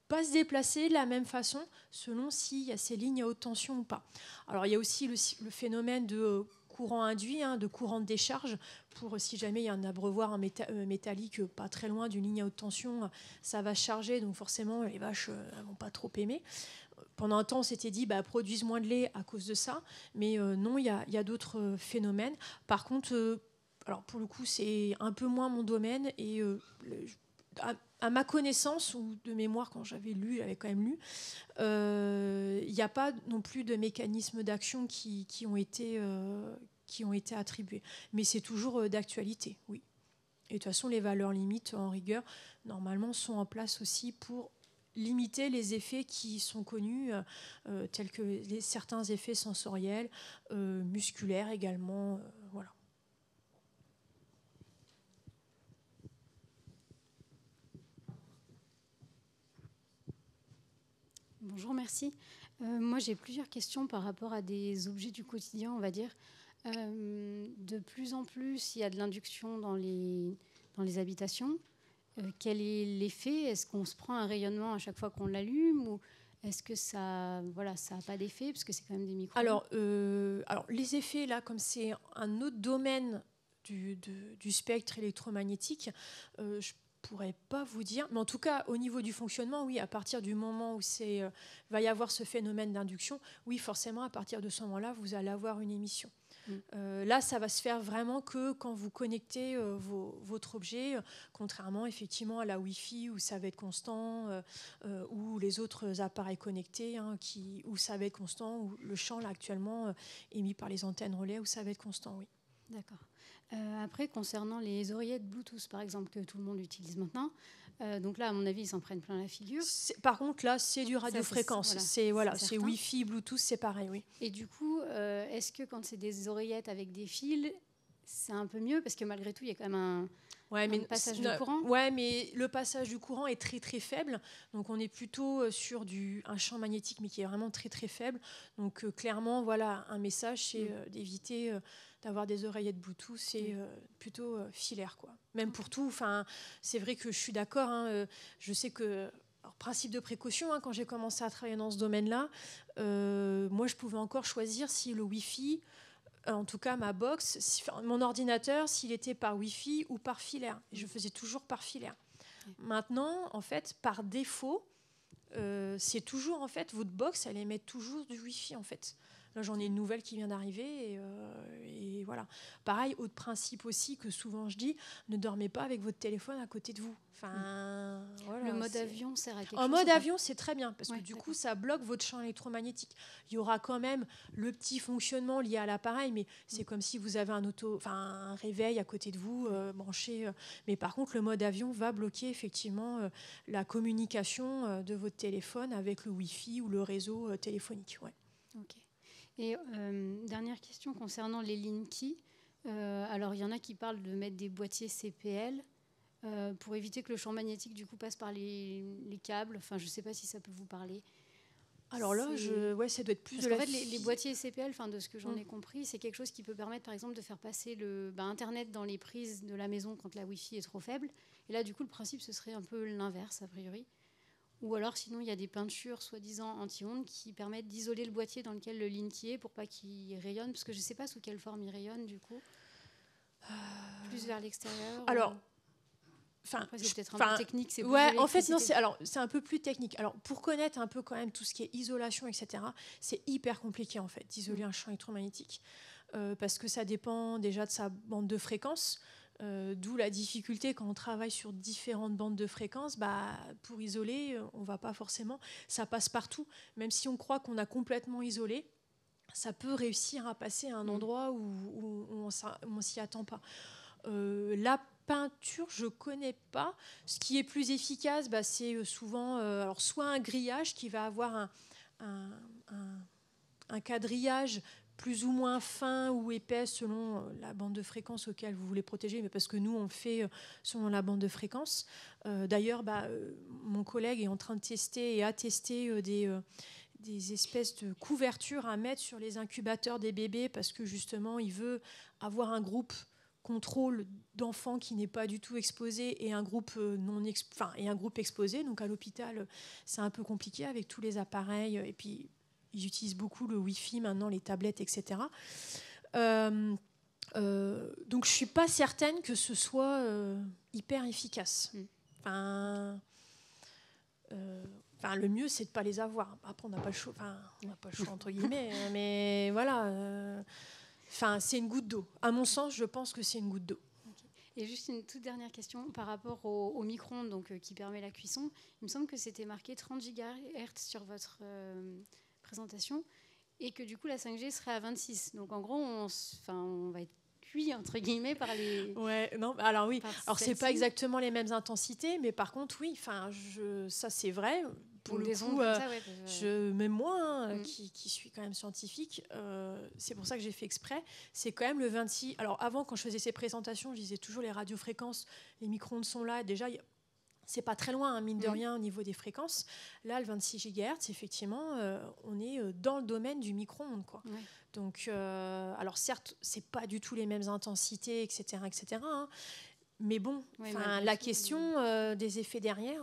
pas se déplacer de la même façon selon s'il y a ces lignes à haute tension ou pas. Alors il y a aussi le phénomène de courant induit, hein, de courant de décharge, pour si jamais il y a un abreuvoir en métallique pas très loin d'une ligne à haute tension, ça va charger, donc forcément les vaches ne vont pas trop aimer. Pendant un temps, on s'était dit produisent moins de lait à cause de ça, mais non, il y a d'autres phénomènes. Par contre, alors pour le coup, c'est un peu moins mon domaine et à ma connaissance ou de mémoire, quand j'avais quand même lu, il n'y a pas non plus de mécanismes d'action qui ont été attribués. Mais c'est toujours d'actualité, oui. Et de toute façon, les valeurs limites, en rigueur, normalement, sont en place aussi pour limiter les effets qui sont connus, tels que certains effets sensoriels, musculaires également, voilà. Bonjour, merci. Moi, j'ai plusieurs questions par rapport à des objets du quotidien, on va dire. De plus en plus, il y a de l'induction dans les habitations. Quel est l'effet? Est-ce qu'on se prend un rayonnement à chaque fois qu'on l'allume ou est-ce que ça n'a pas d'effet parce que c'est quand même des micros? Alors, les effets, là, comme c'est un autre domaine du spectre électromagnétique, je pourrais pas vous dire, mais en tout cas au niveau du fonctionnement, oui, à partir du moment où va y avoir ce phénomène d'induction, oui, forcément à partir de ce moment-là, vous allez avoir une émission. Là, ça va se faire vraiment que quand vous connectez votre objet, contrairement effectivement à la Wi-Fi où ça va être constant, ou les autres appareils connectés où ça va être constant, ou le champ là actuellement émis par les antennes relais où ça va être constant, oui. D'accord. Après, concernant les oreillettes Bluetooth, par exemple, que tout le monde utilise maintenant, donc là, à mon avis, ils s'en prennent plein la figure. Par contre, là, c'est du radiofréquence. C'est Wi-Fi, Bluetooth, c'est pareil, oui. Et du coup, est-ce que quand c'est des oreillettes avec des fils, c'est un peu mieux? Parce que malgré tout, il y a quand même un passage de courant. Ouais, mais le passage du courant est très très faible. Donc on est plutôt sur un champ magnétique, mais qui est vraiment très très faible. Donc clairement, voilà, un message, c'est d'éviter d'avoir des oreillettes Bluetooth, c'est plutôt filaire, quoi. Même pour tout. Enfin, c'est vrai que je suis d'accord. Je sais que principe de précaution, quand j'ai commencé à travailler dans ce domaine-là, moi je pouvais encore choisir si le Wi-Fi, en tout cas ma box, mon ordinateur, s'il était par Wi-Fi ou par filaire. Et je faisais toujours par filaire. Maintenant, en fait, par défaut, c'est toujours, en fait, votre box, elle émet toujours du Wi-Fi, en fait. Là, j'en ai une nouvelle qui vient d'arriver et voilà. Pareil, autre principe aussi que souvent je dis, ne dormez pas avec votre téléphone à côté de vous. Enfin, voilà, le mode avion sert à quelque chose? En mode avion, c'est très bien parce que du coup, ça bloque votre champ électromagnétique. Il y aura quand même le petit fonctionnement lié à l'appareil, mais c'est comme si vous avez un réveil à côté de vous branché. Mais par contre, le mode avion va bloquer effectivement la communication de votre téléphone avec le Wi-Fi ou le réseau téléphonique. Ouais. Ok. Et dernière question concernant les Linky. Alors, il y en a qui parlent de mettre des boîtiers CPL pour éviter que le champ magnétique du coup passe par les câbles. Enfin, je ne sais pas si ça peut vous parler. Alors là, ça doit être plus Parce qu'en fait, les boîtiers CPL, de ce que j'en ai compris, c'est quelque chose qui peut permettre, par exemple, de faire passer Internet dans les prises de la maison quand la Wi-Fi est trop faible. Et là, du coup, le principe, ce serait un peu l'inverse, a priori. Ou alors, sinon, il y a des peintures soi-disant anti-ondes qui permettent d'isoler le boîtier dans lequel le lintier pour pas qu'il rayonne, parce que je ne sais pas sous quelle forme il rayonne, du coup. Plus vers l'extérieur. Alors, après, c'est peut-être un peu technique. C'est en fait, non, c'est un peu plus technique. Alors, pour connaître un peu quand même tout ce qui est isolation, etc., c'est hyper compliqué, en fait, d'isoler un champ électromagnétique. Parce que ça dépend déjà de sa bande de fréquence. D'où la difficulté quand on travaille sur différentes bandes de fréquences, pour isoler, on va pas forcément, ça passe partout. Même si on croit qu'on a complètement isolé, ça peut réussir à passer à un endroit où on s'y attend pas. La peinture, je connais pas. Ce qui est plus efficace, c'est souvent alors soit un grillage qui va avoir un quadrillage plus ou moins fin ou épais selon la bande de fréquence auquel vous voulez protéger, mais parce que nous, on le fait selon la bande de fréquence. D'ailleurs, mon collègue est en train de tester et a testé des espèces de couvertures à mettre sur les incubateurs des bébés parce que justement, il veut avoir un groupe contrôle d'enfants qui n'est pas du tout exposé et un groupe et un groupe exposé. Donc à l'hôpital, c'est un peu compliqué avec tous les appareils et puis ils utilisent beaucoup le Wi-Fi maintenant, les tablettes, etc. Donc je suis pas certaine que ce soit hyper efficace. Le mieux, c'est de pas les avoir. Après, on n'a pas le choix. On n'a pas le choix entre guillemets, mais voilà. C'est une goutte d'eau. À mon sens, je pense que c'est une goutte d'eau. Et juste une toute dernière question par rapport au micro-ondes qui permet la cuisson. Il me semble que c'était marqué 30 GHz sur votre présentation et que du coup la 5G serait à 26. Donc en gros, on va être cuit entre guillemets par les. Ouais, non, alors oui. Alors c'est pas exactement les mêmes intensités, mais par contre oui. Ça c'est vrai. Pour le coup, même moi, qui suis quand même scientifique, c'est pour ça que j'ai fait exprès. C'est quand même le 26. Alors avant, quand je faisais ces présentations, je disais toujours les radiofréquences, les micro-ondes sont là. Déjà, c'est pas très loin, mine de rien, au niveau des fréquences. Là, le 26 GHz, effectivement, on est dans le domaine du micro-ondes, quoi. Ouais. Donc, alors certes, c'est pas du tout les mêmes intensités, etc., etc. Mais bon, la question des effets derrière,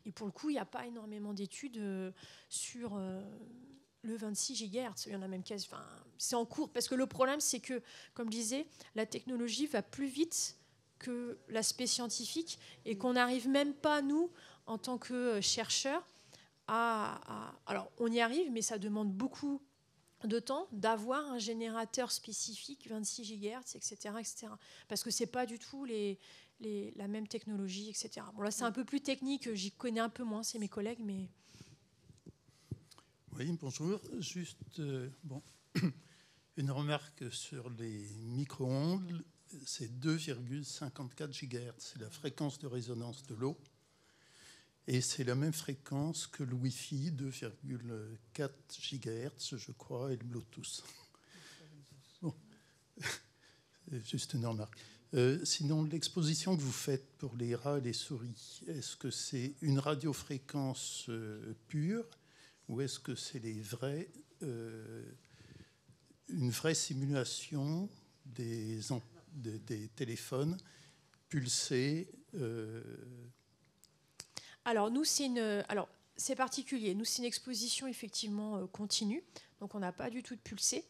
et pour le coup, il n'y a pas énormément d'études sur le 26 GHz. Il y en a même quasi. C'est en cours, parce que le problème, c'est que, comme je disais, la technologie va plus vite que l'aspect scientifique et qu'on n'arrive même pas, nous, en tant que chercheurs, alors, on y arrive, mais ça demande beaucoup de temps d'avoir un générateur spécifique 26 GHz, etc., etc. Parce que c'est pas du tout la même technologie, etc. Bon, là, c'est un peu plus technique, j'y connais un peu moins, c'est mes collègues, mais... Oui, bonjour. Juste, une remarque sur les micro-ondes. C'est 2,54 GHz, c'est la fréquence de résonance de l'eau. Et c'est la même fréquence que le Wi-Fi, 2,4 GHz, je crois, et le Bluetooth. Bon. Juste une remarque. Sinon, l'exposition que vous faites pour les rats et les souris, est-ce que c'est une radiofréquence pure ou est-ce que c'est une vraie simulation des téléphones pulsés Alors, nous, c'est particulier. Nous, c'est une exposition effectivement continue. Donc, on n'a pas du tout de pulsé.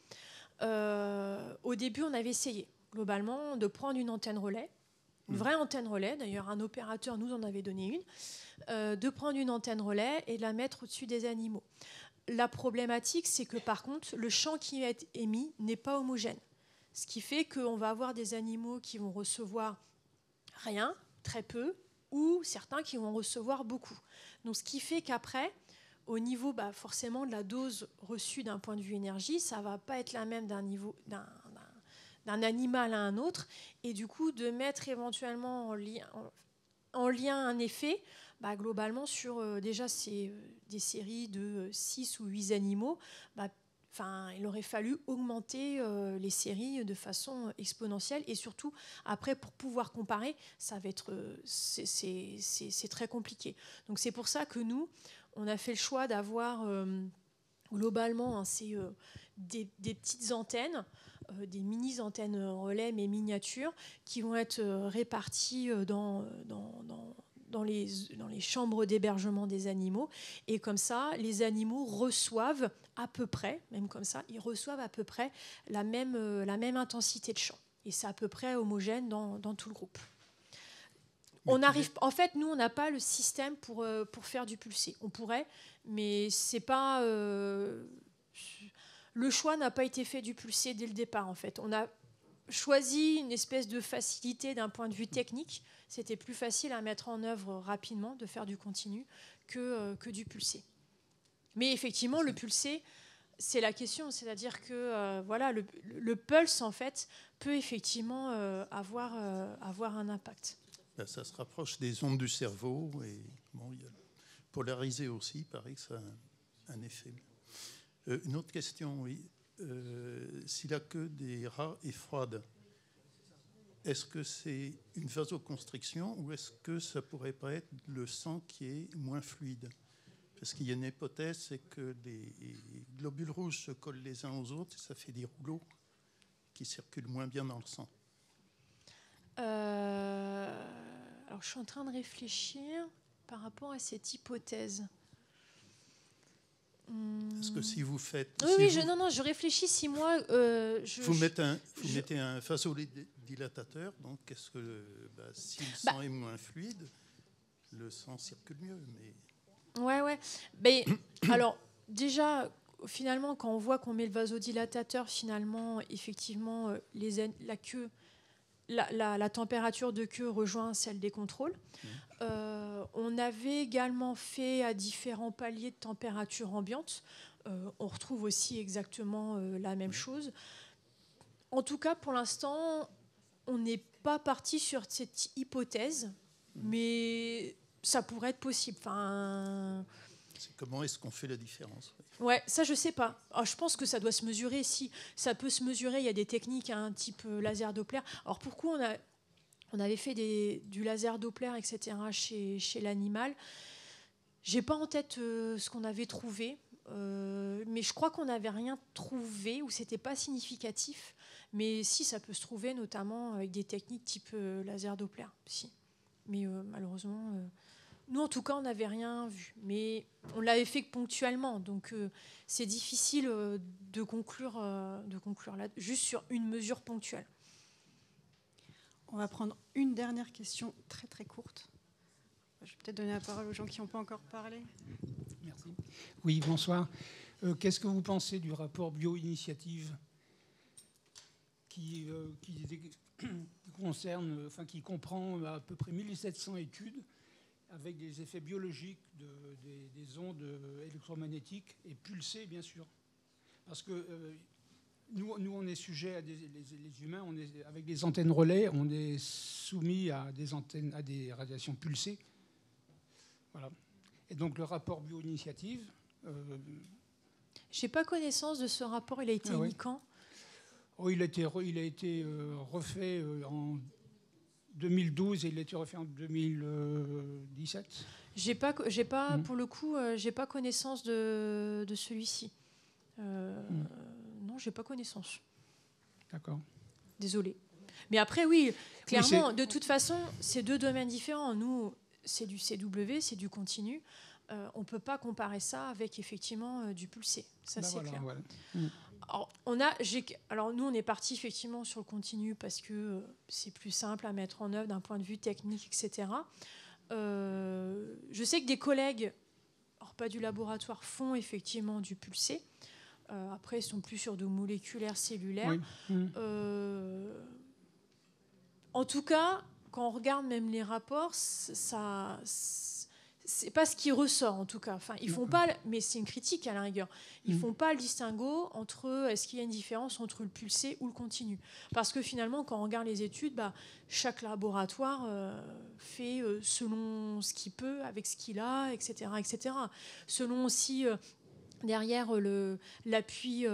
Au début, on avait essayé, globalement, de prendre une antenne relais, une vraie antenne relais. D'ailleurs, un opérateur nous en avait donné une. De prendre une antenne relais et de la mettre au-dessus des animaux. La problématique, c'est que, par contre, le champ qui est émis n'est pas homogène. Ce qui fait qu'on va avoir des animaux qui vont recevoir rien, très peu, ou certains qui vont recevoir beaucoup. Donc, ce qui fait qu'après, au niveau forcément de la dose reçue d'un point de vue énergie, ça ne va pas être la même d'un animal à un autre. Et du coup, de mettre éventuellement en lien un effet, globalement, sur déjà des séries de 6 ou 8 animaux, il aurait fallu augmenter les séries de façon exponentielle et surtout après pour pouvoir comparer, ça va être c'est très compliqué. Donc c'est pour ça que nous on a fait le choix d'avoir globalement des petites antennes, des mini antennes relais mais miniatures qui vont être réparties dans les chambres d'hébergement des animaux. Et comme ça, les animaux reçoivent à peu près, même comme ça, ils reçoivent à peu près la même intensité de chant. Et c'est à peu près homogène dans tout le groupe. En fait, nous, on n'a pas le système pour faire du pulsé. On pourrait, mais c'est pas... le choix n'a pas été fait du pulsé dès le départ, en fait. On a choisi une espèce de facilité d'un point de vue technique. C'était plus facile à mettre en œuvre rapidement de faire du continu que du pulsé. Mais effectivement, le pulsé, c'est la question. C'est-à-dire que voilà, le pulse, en fait, peut effectivement avoir un impact. Ben, ça se rapproche des ondes du cerveau. Et bon, il y a polarisé aussi, il paraît que ça a un effet. Une autre question, oui. Si la queue des rats est froide, est-ce que c'est une vasoconstriction ou est-ce que ça pourrait pas être le sang qui est moins fluide? Parce qu'il y a une hypothèse, c'est que les globules rouges se collent les uns aux autres et ça fait des rouleaux qui circulent moins bien dans le sang. Alors, je suis en train de réfléchir par rapport à cette hypothèse. Parce que si vous faites... Oui, je réfléchis si moi... vous mettez un vasodilatateur, donc est-ce que si le sang est moins fluide, le sang circule mieux, mais... Ouais. Mais, alors, déjà, finalement, quand on voit qu'on met le vasodilatateur, finalement, effectivement, la queue... La température de queue rejoint celle des contrôles. On avait également fait à différents paliers de température ambiante. On retrouve aussi exactement la même chose. En tout cas, pour l'instant, on n'est pas parti sur cette hypothèse, mais ça pourrait être possible. Comment est-ce qu'on fait la différence? Ouais, ça je sais pas. Alors, je pense que ça doit se mesurer. Si ça peut se mesurer, il y a des techniques, type laser Doppler. Alors pourquoi on avait fait du laser Doppler, etc. chez l'animal. J'ai pas en tête ce qu'on avait trouvé, mais je crois qu'on n'avait rien trouvé ou c'était pas significatif. Mais si, ça peut se trouver, notamment avec des techniques type laser Doppler. Si. Mais malheureusement. Nous, en tout cas, on n'avait rien vu, mais on l'avait fait que ponctuellement, donc c'est difficile de conclure là, juste sur une mesure ponctuelle. On va prendre une dernière question très très courte. Je vais peut-être donner la parole aux gens qui n'ont pas encore parlé. Merci. Oui, bonsoir. Qu'est-ce que vous pensez du rapport Bio-Initiative qui comprend à peu près 1700 études avec des effets biologiques des ondes électromagnétiques et pulsées, bien sûr. Parce que nous, on est sujet les humains, avec des antennes relais, on est soumis à des radiations pulsées. Voilà. Et donc, le rapport Bio-Initiative... Je n'ai pas connaissance de ce rapport. Il a été émis quand ? Il a été refait en 2012 et il a été refait en 2017. Pour le coup, j'ai pas connaissance de celui-ci. Non, j'ai pas connaissance. D'accord. Désolée. Mais après, oui, clairement, de toute façon, c'est deux domaines différents. Nous, c'est du CW, c'est du continu. On ne peut pas comparer ça avec effectivement du pulsé. Ça, c'est clair. Voilà. Alors, nous, on est parti effectivement sur le continu parce que c'est plus simple à mettre en œuvre d'un point de vue technique, etc. Je sais que des collègues, pas du laboratoire, font effectivement du pulsé. Après, ils sont plus sur du moléculaire cellulaire. Oui. En tout cas, quand on regarde même les rapports, c'est pas ce qui ressort en tout cas. Enfin, ils font pas, mais c'est une critique à la rigueur. Ils font pas le distinguo entre est-ce qu'il y a une différence entre le pulsé ou le continu. Parce que finalement, quand on regarde les études, chaque laboratoire fait selon ce qu'il peut, avec ce qu'il a, etc., etc. Selon aussi derrière l'appui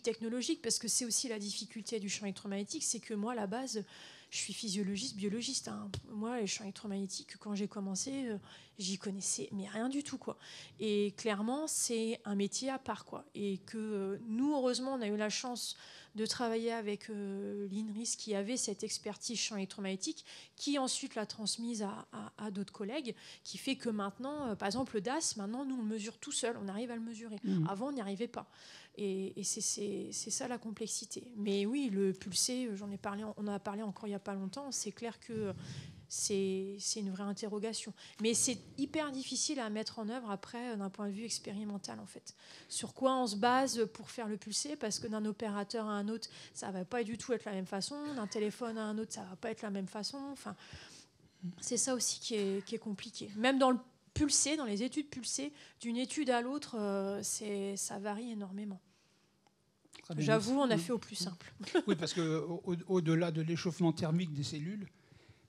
technologique, parce que c'est aussi la difficulté du champ électromagnétique, c'est que moi, à la base, je suis physiologiste, biologiste. Moi, les champs électromagnétiques, quand j'ai commencé, j'y connaissais mais rien du tout, quoi. Et clairement, c'est un métier à part, quoi. Et que nous, heureusement, on a eu la chance de travailler avec l'INRIS qui avait cette expertise champ électromagnétique, qui ensuite l'a transmise à d'autres collègues, qui fait que maintenant, par exemple le DAS, maintenant nous on le mesure tout seul, on arrive à le mesurer. Avant on n'y arrivait pas. Et c'est ça la complexité. Mais oui, le pulsé, on en a parlé encore il n'y a pas longtemps, c'est clair que c'est une vraie interrogation. Mais c'est hyper difficile à mettre en œuvre après d'un point de vue expérimental en fait. Sur quoi on se base pour faire le pulsé, parce que d'un opérateur à un autre, ça ne va pas du tout être la même façon, d'un téléphone à un autre, ça ne va pas être la même façon. Enfin, c'est ça aussi qui est compliqué. Même dans le pulsé, dans les études pulsées, d'une étude à l'autre, ça varie énormément. J'avoue, on a fait au plus simple. Oui, parce qu'au-delà de l'échauffement thermique des cellules,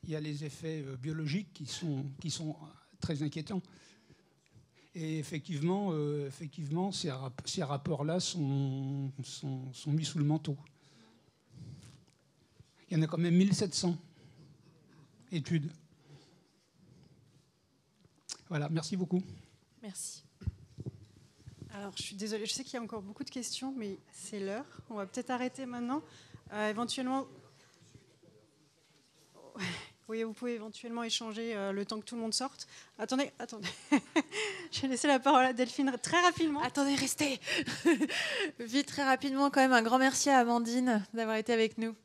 il y a les effets biologiques qui sont très inquiétants. Et effectivement, ces rapports-là sont mis sous le manteau. Il y en a quand même 1700 études. Voilà, merci beaucoup. Merci. Alors, je suis désolée, je sais qu'il y a encore beaucoup de questions, mais c'est l'heure. On va peut-être arrêter maintenant. Éventuellement... Oui, vous pouvez éventuellement échanger le temps que tout le monde sorte. Attendez. Je vais laisser la parole à Delphine très rapidement. Attendez, restez. Vite, très rapidement, quand même, un grand merci à Amandine d'avoir été avec nous.